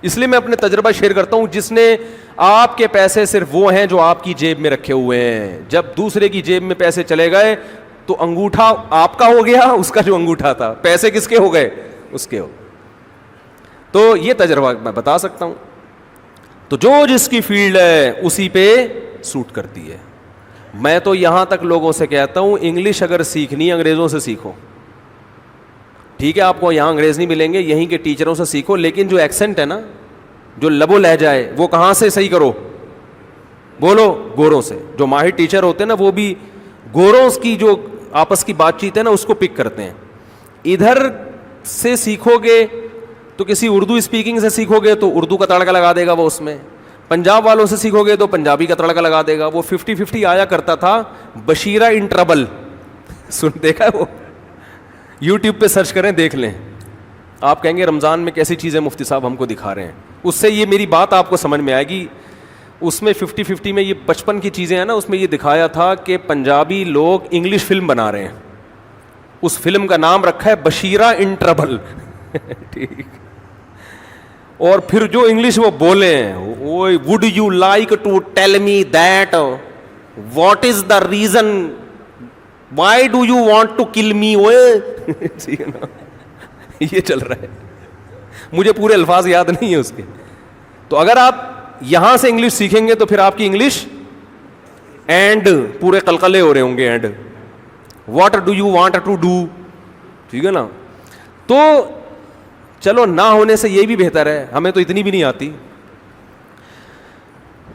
اس لیے میں اپنے تجربہ شیئر کرتا ہوں. جس نے آپ کے پیسے صرف وہ ہیں جو آپ کی جیب میں رکھے ہوئے ہیں, جب دوسرے کی جیب میں پیسے چلے گئے تو انگوٹھا آپ کا ہو گیا, اس کا جو انگوٹھا تھا, پیسے کس کے ہو گئے؟ اس کے ہو. تو یہ تجربہ میں بتا سکتا ہوں. تو جو جس کی فیلڈ ہے اسی پہ سوٹ کرتی ہے. میں تو یہاں تک لوگوں سے کہتا ہوں انگلش اگر سیکھنی ہے انگریزوں سے سیکھو. ٹھیک ہے آپ کو یہاں انگریز نہیں ملیں گے, یہیں کے ٹیچروں سے سیکھو, لیکن جو ایکسنٹ ہے نا, جو لب و لہجہ ہے, وہ کہاں سے صحیح کرو؟ بولو گوروں سے. جو ماہر ٹیچر ہوتے ہیں نا وہ بھی گوروں کی جو آپس کی بات چیت ہے نا اس کو پک کرتے ہیں. ادھر سے سیکھو گے تو کسی اردو اسپیکنگ سے سیکھو گے تو اردو کا تڑکا لگا دے گا وہ اس میں. پنجاب والوں سے سیکھو گے تو پنجابی کا تڑکا لگا دے گا. وہ 50-50 آیا کرتا تھا, بشیرہ ان ٹربل, سن دیکھا ہے وہ؟ یوٹیوب پہ سرچ کریں دیکھ لیں, آپ کہیں گے رمضان میں کیسی چیزیں مفتی صاحب ہم کو دکھا رہے ہیں. اس سے یہ میری بات آپ کو سمجھ میں آئے گی. اس میں 50-50 میں یہ بچپن کی چیزیں ہیں نا, اس میں یہ دکھایا تھا کہ پنجابی لوگ انگلش فلم بنا رہے ہیں. اس فلم کا نام رکھا ہے بشیرہ ان ٹربل. ٹھیک, اور پھر جو انگلش وہ بولے ہیں, would you like to tell me that what is the reason why do you want to kill me, یہ چل رہا ہے. مجھے پورے الفاظ یاد نہیں ہے اس کے. تو اگر آپ یہاں سے انگلش سیکھیں گے تو پھر آپ کی انگلش اینڈ پورے قلقلے ہو رہے ہوں گے. And what do you want to do, ٹھیک ہے نا. تو چلو نہ ہونے سے یہ بھی بہتر ہے, ہمیں تو اتنی بھی نہیں آتی.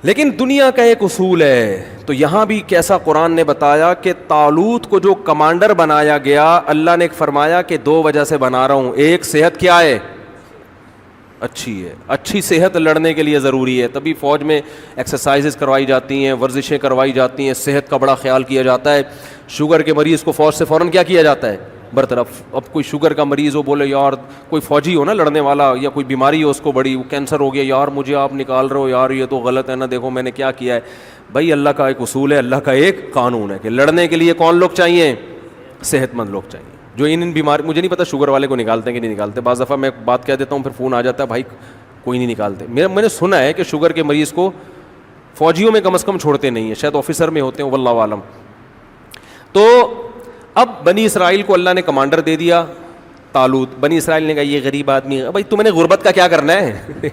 لیکن دنیا کا ایک اصول ہے. تو یہاں بھی کیسا قرآن نے بتایا کہ طالوت کو جو کمانڈر بنایا گیا, اللہ نے ایک فرمایا کہ 2 وجہ سے بنا رہا ہوں. ایک, صحت کیا ہے؟ اچھی ہے. اچھی صحت لڑنے کے لیے ضروری ہے, تبھی فوج میں ایکسرسائزز کروائی جاتی ہیں, ورزشیں کروائی جاتی ہیں, صحت کا بڑا خیال کیا جاتا ہے. شوگر کے مریض کو فوج سے فوراً کیا کیا جاتا ہے؟ برطرف. اب کوئی شوگر کا مریض ہو, بولے یار کوئی فوجی ہو نا لڑنے والا, یا کوئی بیماری ہو اس کو بڑی, کینسر ہو گیا, یار مجھے آپ نکال رہے ہو یار, یہ تو غلط ہے نا, دیکھو میں نے کیا کیا ہے. بھائی اللہ کا ایک اصول ہے, اللہ کا ایک قانون ہے کہ لڑنے کے لیے کون لوگ چاہیے؟ صحت مند لوگ چاہیے. جو ان بیماری, مجھے نہیں پتا شوگر والے کو نکالتے ہیں کہ نہیں نکالتے. بعض دفعہ میں بات کہہ دیتا ہوں پھر فون آ جاتا ہے بھائی کوئی نہیں نکالتے. میں نے سنا ہے کہ شوگر کے مریض کو فوجیوں میں کم از کم چھوڑتے نہیں ہیں, شاید آفیسر میں ہوتے ہیں, واللہ عالم. تو اب بنی اسرائیل کو اللہ نے کمانڈر دے دیا طالوت. بنی اسرائیل نے کہا یہ غریب آدمی ہے, بھائی تم نے غربت کا کیا کرنا ہے,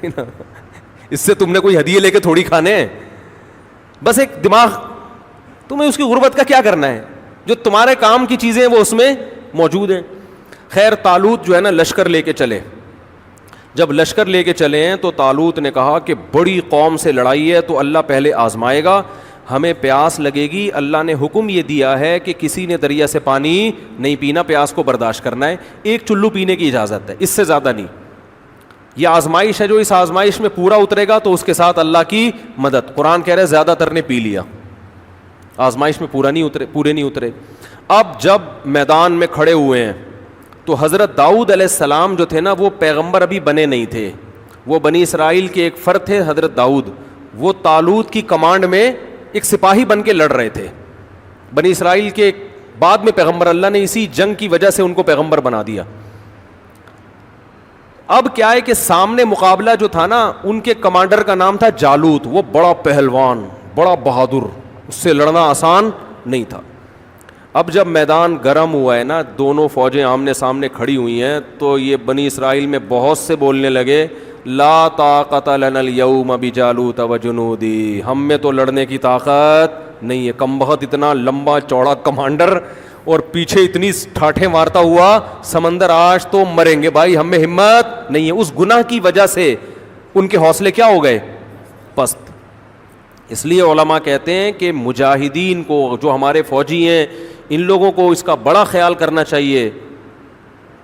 اس سے تم نے کوئی ہدیے لے کے تھوڑی کھانے ہیں, بس ایک دماغ, تمہیں اس کی غربت کا کیا کرنا ہے, جو تمہارے کام کی چیزیں وہ اس میں موجود ہیں. خیر طالوت جو ہے نا لشکر لے کے چلے. جب لشکر لے کے چلے ہیں تو طالوت نے کہا کہ بڑی قوم سے لڑائی ہے تو اللہ پہلے آزمائے گا, ہمیں پیاس لگے گی, اللہ نے حکم یہ دیا ہے کہ کسی نے دریا سے پانی نہیں پینا, پیاس کو برداشت کرنا ہے, 1 چلو پینے کی اجازت ہے, اس سے زیادہ نہیں. یہ آزمائش ہے, جو اس آزمائش میں پورا اترے گا تو اس کے ساتھ اللہ کی مدد. قرآن کہہ رہے زیادہ تر نے پی لیا, آزمائش میں پورے نہیں اترے. اب جب میدان میں کھڑے ہوئے ہیں تو حضرت داؤد علیہ السلام جو تھے نا وہ پیغمبر ابھی بنے نہیں تھے, وہ بنی اسرائیل کے ایک فرد تھے حضرت داؤد. وہ طالوت کی کمانڈ میں ایک سپاہی بن کے لڑ رہے تھے. بنی اسرائیل کے بعد میں پیغمبر, اللہ نے اسی جنگ کی وجہ سے ان کو پیغمبر بنا دیا. اب کیا ہے کہ سامنے مقابلہ جو تھا نا, ان کے کمانڈر کا نام تھا جالوت. وہ بڑا پہلوان, بڑا بہادر, اس سے لڑنا آسان نہیں تھا. اب جب میدان گرم ہوا ہے نا, دونوں فوجیں آمنے سامنے کھڑی ہوئی ہیں, تو یہ بنی اسرائیل میں بہت سے بولنے لگے لا طاقت لنا اليوم بجالوت وجنودی, ہم میں تو لڑنے کی طاقت نہیں ہے. کم بخت اتنا لمبا چوڑا کمانڈر اور پیچھے اتنی ٹھاٹھیں مارتا ہوا سمندر, آج تو مریں گے بھائی, ہم میں ہمت نہیں ہے. اس گناہ کی وجہ سے ان کے حوصلے کیا ہو گئے؟ پست. اس لیے علماء کہتے ہیں کہ مجاہدین کو, جو ہمارے فوجی ہیں, ان لوگوں کو اس کا بڑا خیال کرنا چاہیے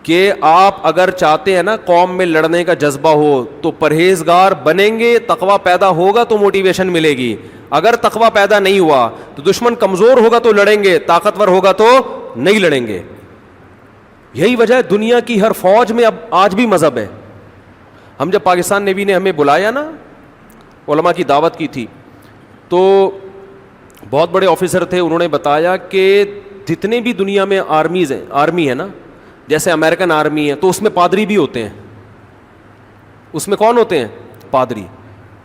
کہ آپ اگر چاہتے ہیں نا قوم میں لڑنے کا جذبہ ہو تو پرہیزگار بنیں گے, تقویٰ پیدا ہوگا تو موٹیویشن ملے گی. اگر تقویٰ پیدا نہیں ہوا تو دشمن کمزور ہوگا تو لڑیں گے, طاقتور ہوگا تو نہیں لڑیں گے. یہی وجہ ہے دنیا کی ہر فوج میں اب آج بھی مذہب ہے. ہم جب پاکستان نیوی نے ہمیں بلایا نا, علماء کی دعوت کی تھی, تو بہت بڑے آفیسر تھے, انہوں نے بتایا کہ جتنے بھی دنیا میں آرمی ہے نا, جیسے امریکن آرمی ہے, تو اس میں پادری بھی ہوتے ہیں. اس میں کون ہوتے ہیں؟ پادری.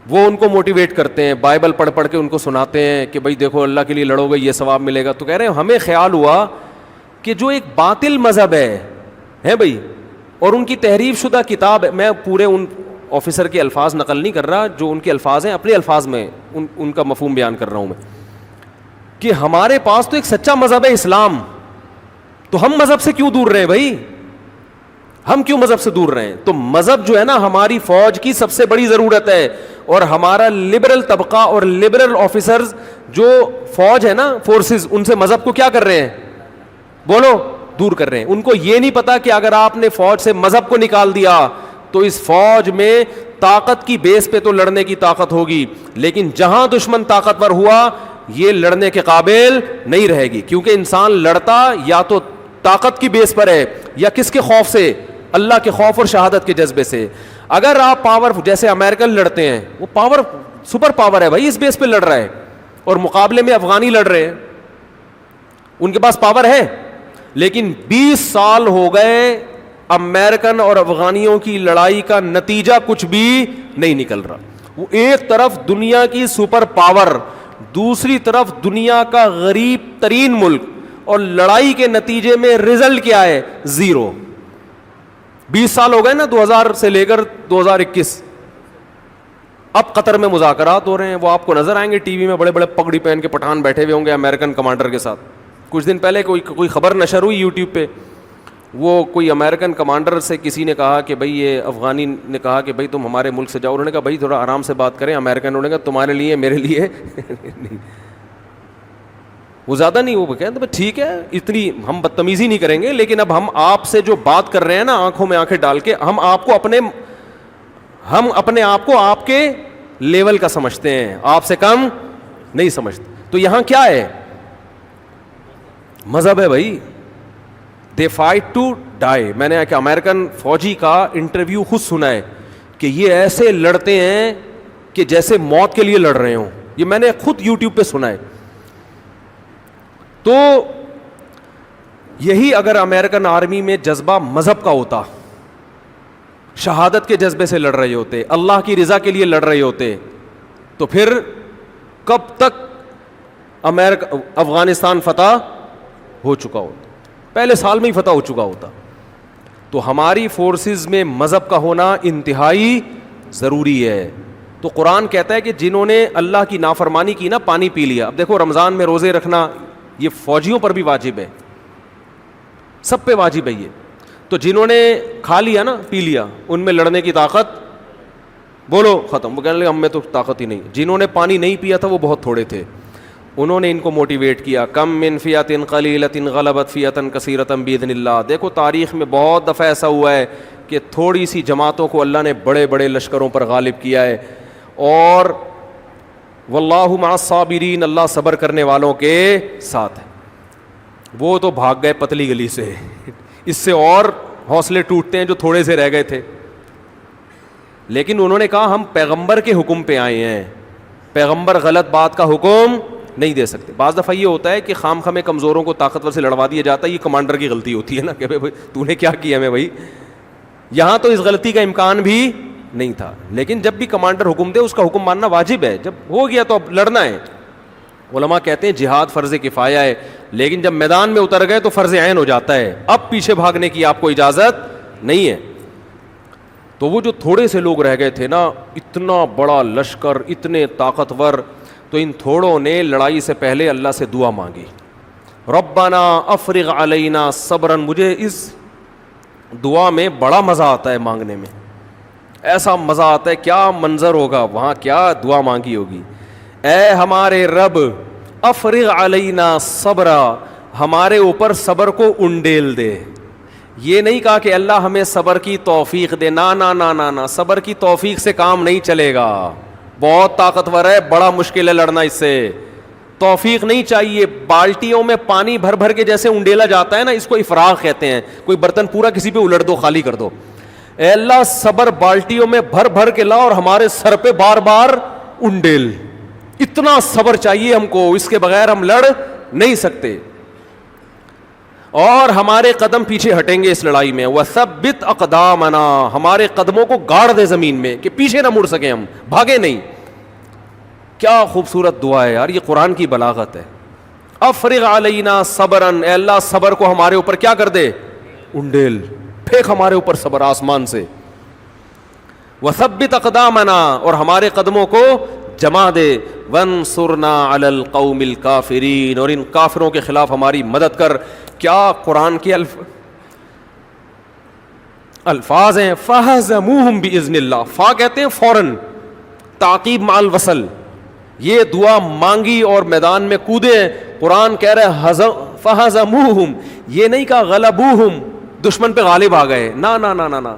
وہ ان کو موٹیویٹ کرتے ہیں, بائبل پڑھ پڑھ کے ان کو سناتے ہیں کہ بھائی دیکھو اللہ کے لیے لڑو گے یہ ثواب ملے گا. تو کہہ رہے ہیں ہمیں خیال ہوا کہ جو ایک باطل مذہب ہے بھائی, اور ان کی تحریف شدہ کتاب ہے, میں پورے ان آفیسر کے الفاظ نقل نہیں کر رہا, جو ان کے الفاظ ہیں اپنے الفاظ میں ان کا مفہوم بیان کر رہا ہوں میں, کہ ہمارے پاس تو ایک سچا مذہب ہے اسلام, تو ہم مذہب سے کیوں دور رہے بھائی, ہم کیوں مذہب سے دور رہے ہیں؟ تو مذہب جو ہے نا ہماری فوج کی سب سے بڑی ضرورت ہے, اور ہمارا لبرل طبقہ اور لبرل آفیسرز جو فوج ہے نا, فورسز, ان سے مذہب کو کیا کر رہے ہیں؟ بولو, دور کر رہے ہیں. ان کو یہ نہیں پتا کہ اگر آپ نے فوج سے مذہب کو نکال دیا تو اس فوج میں طاقت کی بیس پہ تو لڑنے کی طاقت ہوگی, لیکن جہاں دشمن طاقتور ہوا یہ لڑنے کے قابل نہیں رہے گی, کیونکہ انسان لڑتا یا تو طاقت کی بیس پر ہے یا کس کے خوف سے؟ اللہ کے خوف اور شہادت کے جذبے سے. اگر آپ پاور, جیسے امریکن لڑتے ہیں, وہ پاور سپر پاور ہے بھائی, اس بیس پہ لڑ رہا ہے, اور مقابلے میں افغانی لڑ رہے ہیں, ان کے پاس پاور ہے, لیکن 20 سال ہو گئے امریکن اور افغانیوں کی لڑائی کا نتیجہ کچھ بھی نہیں نکل رہا. وہ ایک طرف دنیا کی سپر پاور, دوسری طرف دنیا کا غریب ترین ملک, اور لڑائی کے نتیجے میں رزلٹ کیا ہے؟ زیرو. 20 سال ہو گئے نا, 2000 سے لے کر 2021. اب قطر میں مذاکرات ہو رہے ہیں, وہ آپ کو نظر آئیں گے ٹی وی میں, بڑے بڑے پگڑی پہن کے پٹھان بیٹھے ہوئے ہوں گے امریکن کمانڈر کے ساتھ. کچھ دن پہلے کوئی خبر نشر ہوئی یوٹیوب پہ, وہ کوئی امریکن کمانڈر سے کسی نے کہا کہ بھائی, یہ افغانی نے کہا کہ بھائی تم ہمارے ملک سے جاؤ. انہوں نے کہا بھائی تھوڑا آرام سے بات کریں. امریکن نے کہا تمہارے لیے میرے لیے نہیں, وہ زیادہ نہیں. وہ کہتے ہیں ٹھیک ہے, اتنی ہم بدتمیزی نہیں کریں گے, لیکن اب ہم آپ سے جو بات کر رہے ہیں نا آنکھوں میں آنکھیں ڈال کے, ہم اپنے آپ کو آپ کے لیول کا سمجھتے ہیں, آپ سے کم نہیں سمجھتے. تو یہاں کیا ہے؟ مذہب ہے بھائی. They fight to die. میں نے کہ امریکن فوجی کا انٹرویو خود سنا ہے کہ یہ ایسے لڑتے ہیں کہ جیسے موت کے لیے لڑ رہے ہوں. یہ میں نے خود یوٹیوب پہ سنا ہے. تو یہی اگر امریکن آرمی میں جذبہ مذہب کا ہوتا, شہادت کے جذبے سے لڑ رہے ہوتے, اللہ کی رضا کے لیے لڑ رہے ہوتے, تو پھر کب تک افغانستان فتح ہو چکا ہوتا, پہلے سال میں ہی فتح ہو چکا ہوتا. تو ہماری فورسز میں مذہب کا ہونا انتہائی ضروری ہے. تو قرآن کہتا ہے کہ جنہوں نے اللہ کی نافرمانی کی نا, پانی پی لیا. اب دیکھو رمضان میں روزے رکھنا یہ فوجیوں پر بھی واجب ہے, سب پہ واجب ہے یہ. تو جنہوں نے کھا لیا نا, پی لیا, ان میں لڑنے کی طاقت بولو ختم. وہ کہنے لگے ہم میں تو طاقت ہی نہیں. جنہوں نے پانی نہیں پیا تھا وہ بہت تھوڑے تھے, انہوں نے ان کو موٹیویٹ کیا. کم من فیۃ قلیلۃ غلبت فیۃ کثیرۃ باذن اللہ. دیکھو تاریخ میں بہت دفعہ ایسا ہوا ہے کہ تھوڑی سی جماعتوں کو اللہ نے بڑے بڑے لشکروں پر غالب کیا ہے. اور واللہ مع الصابرین, اللہ صبر کرنے والوں کے ساتھ ہے. وہ تو بھاگ گئے پتلی گلی سے, اس سے اور حوصلے ٹوٹتے ہیں جو تھوڑے سے رہ گئے تھے. لیکن انہوں نے کہا ہم پیغمبر کے حکم پہ آئے ہیں, پیغمبر غلط بات کا حکم نہیں دے سکتے. بعض دفعہ یہ ہوتا ہے کہ خام خامے کمزوروں کو طاقتور سے لڑوا دیا جاتا ہے, یہ کمانڈر کی غلطی ہوتی ہے نا کہ بھائی تو نے کیا کیا میں بھائی. یہاں تو اس غلطی کا امکان بھی نہیں تھا, لیکن جب بھی کمانڈر حکم دے اس کا حکم ماننا واجب ہے. جب ہو گیا تو اب لڑنا ہے. علماء کہتے ہیں جہاد فرض کفایہ ہے, لیکن جب میدان میں اتر گئے تو فرض عین ہو جاتا ہے. اب پیچھے بھاگنے کی آپ کو اجازت نہیں ہے. تو وہ جو تھوڑے سے لوگ رہ گئے تھے نا, اتنا بڑا لشکر, اتنے طاقتور, تو ان تھوڑوں نے لڑائی سے پہلے اللہ سے دعا مانگی, ربنا افرغ علینا صبرا. مجھے اس دعا میں بڑا مزہ آتا ہے مانگنے میں, ایسا مزہ آتا ہے, کیا منظر ہوگا وہاں, کیا دعا مانگی ہوگی. اے ہمارے رب افرغ علینا صبرا, ہمارے اوپر صبر کو انڈیل دے. یہ نہیں کہا کہ اللہ ہمیں صبر کی توفیق دے, نا نا نا نا نا, صبر کی توفیق سے کام نہیں چلے گا. بہت طاقتور ہے, بڑا مشکل ہے لڑنا اس سے. توفیق نہیں چاہیے. بالٹیوں میں پانی بھر بھر کے جیسے انڈیلا جاتا ہے نا, اس کو افراغ کہتے ہیں. کوئی برتن پورا کسی پہ الٹ دو, خالی کر دو. اے اللہ صبر بالٹیوں میں بھر بھر کے لا اور ہمارے سر پہ بار بار انڈیل. اتنا صبر چاہیے ہم کو, اس کے بغیر ہم لڑ نہیں سکتے. اور ہمارے قدم پیچھے ہٹیں گے اس لڑائی میں. وثبت اقدامنا, ہمارے قدموں کو گاڑ دے زمین میں کہ پیچھے نہ مڑ سکیں, ہم بھاگے نہیں. کیا خوبصورت دعا ہے یار, یہ قرآن کی بلاغت ہے. افرغ علینا صبرا, اے اللہ صبر کو ہمارے اوپر کیا کر دے, انڈیل پھینک ہمارے اوپر صبر آسمان سے. وثبت اقدامنا, اور ہمارے قدموں کو جما دے. وانصرنا علی القوم الکافرین, اور ان کافروں کے خلاف ہماری مدد کر. کیا قرآن کے الفاظ ہیں. فہزموہم باذن اللہ, فا کہتے ہیں فوراً, تعقیب مع الوصل. یہ دعا مانگی اور میدان میں کودے. قرآن کہہ رہے فہزموہم, یہ نہیں کہا غلبوہم, دشمن پہ غالب آ گئے. نا نا نا نا نا,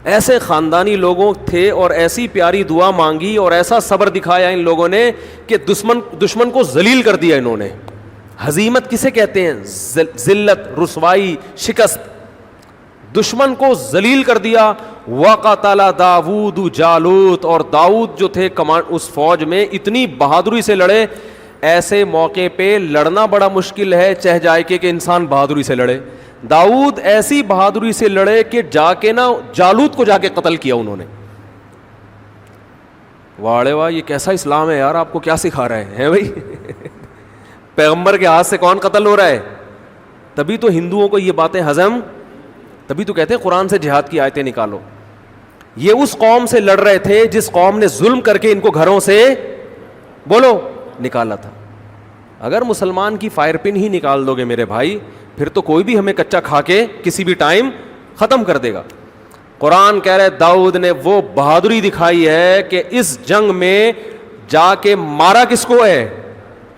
ایسے خاندانی لوگوں تھے اور ایسی پیاری دعا مانگی اور ایسا صبر دکھایا ان لوگوں نے کہ دشمن کو ذلیل کر دیا انہوں نے. ہزیمت کسے کہتے ہیں, ذلت, رسوائی, شکست. دشمن کو ذلیل کر دیا. وقتل داؤد جالوت, اور داؤد جو تھے اس فوج میں اتنی بہادری سے لڑے. ایسے موقع پہ لڑنا بڑا مشکل ہے, چہ جائے کہ انسان بہادری سے لڑے. داؤد ایسی بہادری سے لڑے کہ جا کے نا جالوت کو جا کے قتل کیا انہوں نے. واڑے واہ, یہ کیسا اسلام ہے یار, آپ کو کیا سکھا رہے ہیں بھائی. پیغمبر کے ہاتھ سے کون قتل ہو رہا ہے؟ تبھی تو ہندوؤں کو یہ باتیں ہضم, تبھی تو کہتے ہیں قرآن سے جہاد کی آیتیں نکالو. یہ اس قوم سے لڑ رہے تھے جس قوم نے ظلم کر کے ان کو گھروں سے بولو نکالا تھا. اگر مسلمان کی فائر پن ہی نکال دو گے میرے بھائی, پھر تو کوئی بھی ہمیں کچا کھا کے کسی بھی ٹائم ختم کر دے گا. قرآن کہہ رہے داؤد نے وہ بہادری دکھائی ہے کہ اس جنگ میں جا کے مارا کس کو ہے,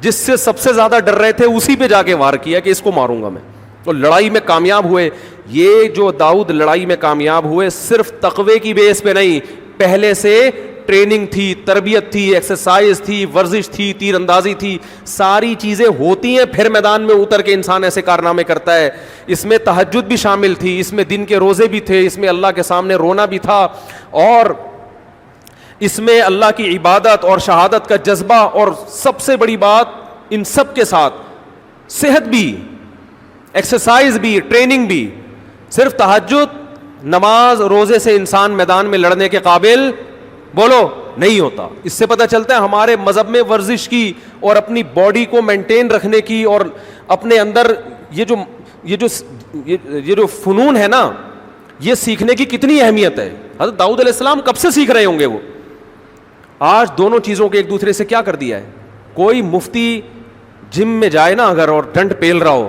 جس سے سب سے زیادہ ڈر رہے تھے اسی پہ جا کے وار کیا کہ اس کو ماروں گا میں. تو لڑائی میں کامیاب ہوئے. یہ جو داؤد لڑائی میں کامیاب ہوئے صرف تقوی کی بیس پہ نہیں, پہلے سے ٹریننگ تھی, تربیت تھی, ایکسرسائز تھی, ورزش تھی, تیر اندازی تھی, ساری چیزیں ہوتی ہیں پھر میدان میں اتر کے انسان ایسے کارنامے کرتا ہے. اس میں تہجد بھی شامل تھی, اس میں دن کے روزے بھی تھے, اس میں اللہ کے سامنے رونا بھی تھا, اور اس میں اللہ کی عبادت اور شہادت کا جذبہ, اور سب سے بڑی بات ان سب کے ساتھ صحت بھی, ایکسرسائز بھی, ٹریننگ بھی. صرف تہجد, نماز, روزے سے انسان میدان میں لڑنے کے قابل بولو نہیں ہوتا. اس سے پتہ چلتا ہے ہمارے مذہب میں ورزش کی اور اپنی باڈی کو مینٹین رکھنے کی اور اپنے اندر یہ جو فنون ہے نا, یہ سیکھنے کی کتنی اہمیت ہے. حضرت داؤد علیہ السلام کب سے سیکھ رہے ہوں گے وہ. آج دونوں چیزوں کے ایک دوسرے سے کیا کر دیا ہے. کوئی مفتی جم میں جائے نا اگر اور ڈنڈ پیل رہا ہو,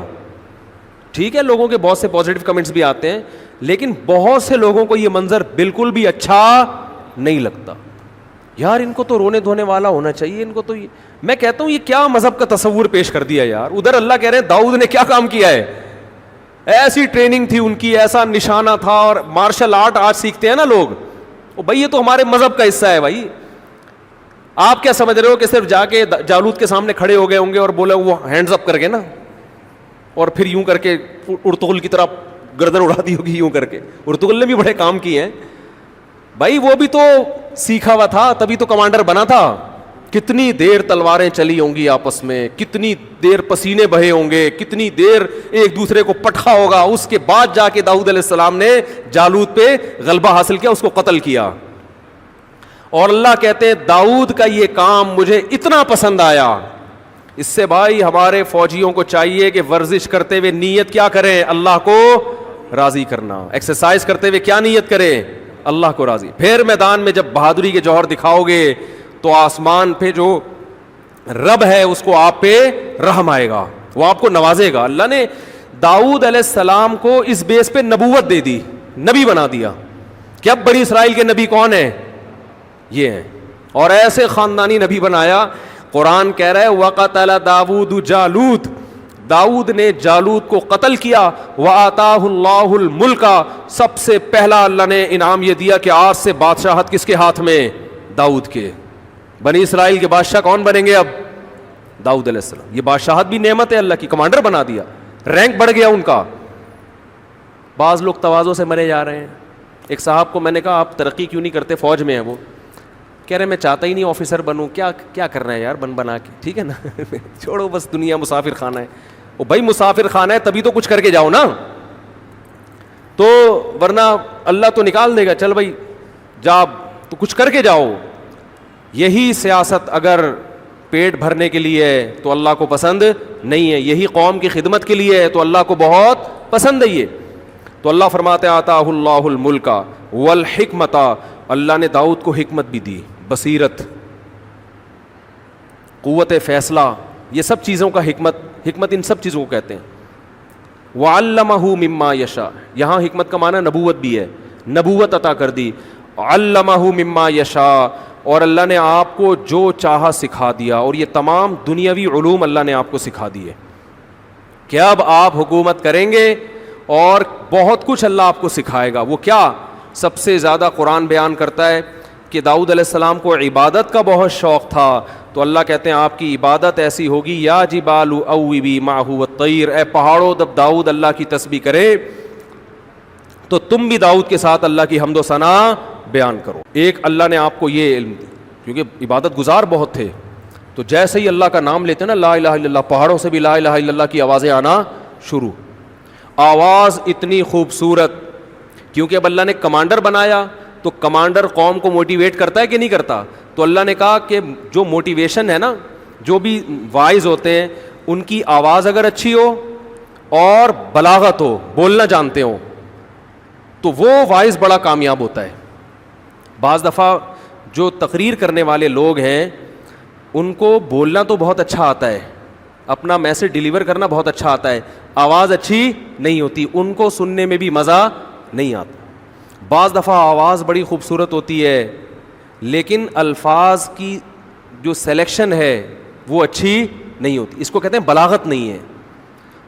ٹھیک ہے لوگوں کے بہت سے پازیٹیو کمنٹس بھی آتے ہیں, لیکن بہت سے لوگوں کو یہ منظر بالکل بھی اچھا نہیں لگتا. یار ان کو تو رونے دھونے والا ہونا چاہیے, ان کو تو میں کہتا ہوں یہ کیا مذہب کا تصور پیش کر دیا یار. ادھر اللہ کہہ رہے ہیں داؤد نے کیا کام کیا ہے, ایسی ٹریننگ تھی ان کی, ایسا نشانہ تھا, اور مارشل آرٹ آج سیکھتے ہیں نا لوگ, بھائی یہ تو ہمارے مذہب کا حصہ ہے بھائی. آپ کیا سمجھ رہے ہو کہ صرف جا کے جالوت کے سامنے کھڑے ہو گئے ہوں گے اور بولے وہ ہینڈز اپ کر کے نا, اور پھر یوں کر کے ارطغرل کی طرح گردن اڑا دی ہوگی یوں کر کے. ارطغرل نے بھی بڑے کام کیے ہیں بھائی, وہ بھی تو سیکھا ہوا تھا تبھی تو کمانڈر بنا تھا. کتنی دیر تلواریں چلی ہوں گی آپس میں, کتنی دیر پسینے بہے ہوں گے, کتنی دیر ایک دوسرے کو پٹخا ہوگا. اس کے بعد جا کے داؤد علیہ السلام نے جالوت پہ غلبہ حاصل کیا, اس کو قتل کیا. اور اللہ کہتے ہیں داؤد کا یہ کام مجھے اتنا پسند آیا. اس سے بھائی ہمارے فوجیوں کو چاہیے کہ ورزش کرتے ہوئے نیت کیا کریں, اللہ کو راضی کرنا. ایکسرسائز کرتے ہوئے کیا نیت کریں, اللہ کو راضی. پھر میدان میں جب بہادری کے جوہر دکھاؤ گے تو آسمان پہ جو رب ہے اس کو آپ پہ رحم آئے گا, وہ آپ کو نوازے گا. اللہ نے داؤد علیہ السلام کو اس بیس پہ نبوت دے دی, نبی بنا دیا کہ اب بنی اسرائیل کے نبی کون ہیں, یہ ہیں. اور ایسے خاندانی نبی بنایا. قرآن کہہ رہا ہے وقتل داؤد جالوت, داؤد نے جالوت کو قتل کیا. وآتاہ اللہ الملک, سب سے پہلا اللہ نے انعام یہ دیا کہ آج سے بادشاہت کس کے ہاتھ میں, داؤد کے. بنی اسرائیل کے بادشاہ کون بنیں گے اب, داؤد علیہ السلام. یہ بادشاہت بھی نعمت ہے اللہ کی, کمانڈر بنا دیا, رینک بڑھ گیا ان کا. بعض لوگ تواضع سے مرے جا رہے ہیں. ایک صاحب کو میں نے کہا آپ ترقی کیوں نہیں کرتے, فوج میں ہیں وہ, کہہ رہے میں چاہتا ہی نہیں آفیسر بنوں, کیا کرنا ہے یار بنا کے, ٹھیک ہے نا چھوڑو بس, دنیا مسافر خانہ ہے. وہ بھائی مسافر خانہ ہے تبھی تو کچھ کر کے جاؤ نا, تو ورنہ اللہ تو نکال دے گا, چل بھائی جا تو کچھ کر کے جاؤ. یہی سیاست اگر پیٹ بھرنے کے لیے ہے تو اللہ کو پسند نہیں ہے, یہی قوم کی خدمت کے لیے ہے تو اللہ کو بہت پسند ہے یہ. تو اللہ فرماتے آتاہ اللہ الملک والحکمت, اللہ نے داؤد کو حکمت بھی دی, بصیرت, قوت فیصلہ, یہ سب چیزوں کا حکمت ان سب چیزوں کو کہتے ہیں. وعلمہ مما یشاء, یہاں حکمت کا معنی نبوت بھی ہے, نبوت عطا کر دی. علمہ مما یشاء, اور اللہ نے آپ کو جو چاہا سکھا دیا, اور یہ تمام دنیاوی علوم اللہ نے آپ کو سکھا دیے کہ اب آپ حکومت کریں گے اور بہت کچھ اللہ آپ کو سکھائے گا. وہ کیا؟ سب سے زیادہ قرآن بیان کرتا ہے کہ داؤد علیہ السلام کو عبادت کا بہت شوق تھا, تو اللہ کہتے ہیں آپ کی عبادت ایسی ہوگی, یا جبال اوبی معہ والطیر, اے پہاڑوں جب داؤد اللہ کی تسبیح کرے تو تم بھی داؤد کے ساتھ اللہ کی حمد و ثنا بیان کرو. ایک اللہ نے آپ کو یہ علم دی, کیونکہ عبادت گزار بہت تھے, تو جیسے ہی اللہ کا نام لیتے نا لا الہ الا اللہ, پہاڑوں سے بھی لا الہ الا اللہ کی آوازیں آنا شروع. آواز اتنی خوبصورت, کیونکہ اب اللہ نے کمانڈر بنایا تو کمانڈر قوم کو موٹیویٹ کرتا ہے کہ نہیں کرتا, تو اللہ نے کہا کہ جو موٹیویشن ہے نا, جو بھی وائز ہوتے ہیں ان کی آواز اگر اچھی ہو اور بلاغت ہو, بولنا جانتے ہو, تو وہ وائز بڑا کامیاب ہوتا ہے. بعض دفعہ جو تقریر کرنے والے لوگ ہیں ان کو بولنا تو بہت اچھا آتا ہے, اپنا میسج ڈیلیور کرنا بہت اچھا آتا ہے, آواز اچھی نہیں ہوتی, ان کو سننے میں بھی مزہ نہیں آتا. بعض دفعہ آواز بڑی خوبصورت ہوتی ہے لیکن الفاظ کی جو سلیکشن ہے وہ اچھی نہیں ہوتی, اس کو کہتے ہیں بلاغت نہیں ہے.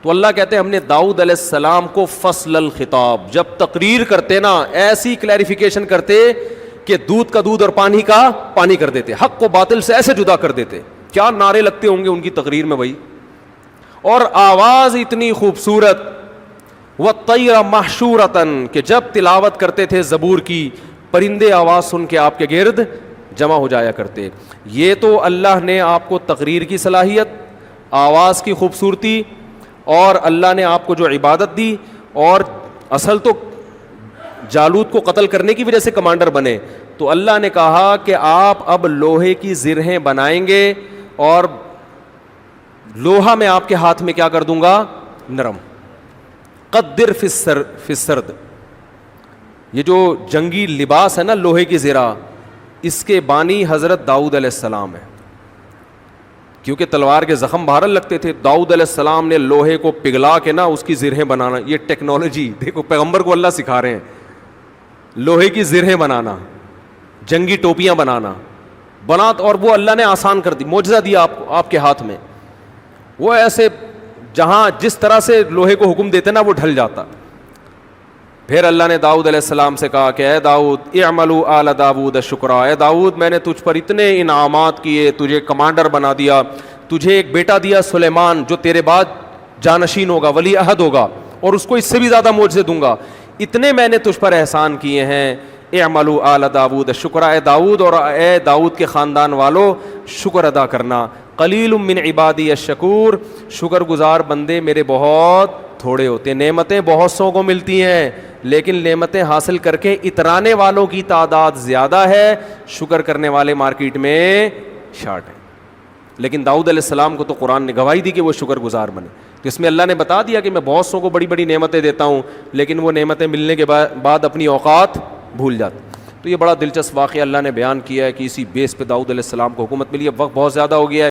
تو اللہ کہتے ہیں ہم نے داؤد علیہ السلام کو فصل الخطاب, جب تقریر کرتے نا ایسی کلیریفیکیشن کرتے کہ دودھ کا دودھ اور پانی کا پانی کر دیتے, حق کو باطل سے ایسے جدا کر دیتے. کیا نعرے لگتے ہوں گے ان کی تقریر میں بھائی, اور آواز اتنی خوبصورت. وَالطَّيْرَ مَحْشُورَةً, کہ جب تلاوت کرتے تھے زبور کی, پرندے آواز سن کے آپ کے گرد جمع ہو جایا کرتے. یہ تو اللہ نے آپ کو تقریر کی صلاحیت, آواز کی خوبصورتی, اور اللہ نے آپ کو جو عبادت دی, اور اصل تو جالوت کو قتل کرنے کی وجہ سے کمانڈر بنے, تو اللہ نے کہا کہ آپ اب لوہے کی زرہیں بنائیں گے اور لوہا میں آپ کے ہاتھ میں کیا کر دوں گا, نرم. قدر فی السرد, یہ جو جنگی لباس ہے نا لوہے کی زرہ, اس کے بانی حضرت داؤد علیہ السلام ہے, کیونکہ تلوار کے زخم بہرحال لگتے تھے. داؤد علیہ السلام نے لوہے کو پگھلا کے نا اس کی زرہیں بنانا, یہ ٹیکنالوجی دیکھو پیغمبر کو اللہ سکھا رہے ہیں, لوہے کی زرہیں بنانا, جنگی ٹوپیاں بنانا, اور وہ اللہ نے آسان کر دی, معجزہ دیا آپ کے ہاتھ میں. وہ ایسے جہاں جس طرح سے لوہے کو حکم دیتے نا وہ ڈھل جاتا. پھر اللہ نے داؤد علیہ السلام سے کہا کہ اے داؤد اعملوا آل داؤد شکرا, اے داؤد میں نے تجھ پر اتنے انعامات کیے, تجھے کمانڈر بنا دیا, تجھے ایک بیٹا دیا سلیمان جو تیرے بعد جانشین ہوگا, ولی عہد ہوگا, اور اس کو اس سے بھی زیادہ معجزے دوں گا. اتنے میں نے تجھ پر احسان کیے ہیں. اعملوا آل داؤد شکرا, اے داؤد اور اے داؤد کے خاندان والو شکر ادا کرنا. قلیل من عبادی الشکور, شکر گزار بندے میرے بہت تھوڑے ہوتے ہیں. نعمتیں بہت سو کو ملتی ہیں لیکن نعمتیں حاصل کر کے اترانے والوں کی تعداد زیادہ ہے, شکر کرنے والے مارکیٹ میں شارٹ ہیں. لیکن داؤد علیہ السلام کو تو قرآن نے گواہی دی کہ وہ شکر گزار بنے. تو اس میں اللہ نے بتا دیا کہ میں بہت سو کو بڑی بڑی نعمتیں دیتا ہوں لیکن وہ نعمتیں ملنے کے بعد اپنی اوقات بھول جاتے. تو یہ بڑا دلچسپ واقعہ اللہ نے بیان کیا ہے کہ اسی بیس پہ داؤد علیہ السلام کو حکومت ملی. اب وقت بہت زیادہ ہو گیا ہے.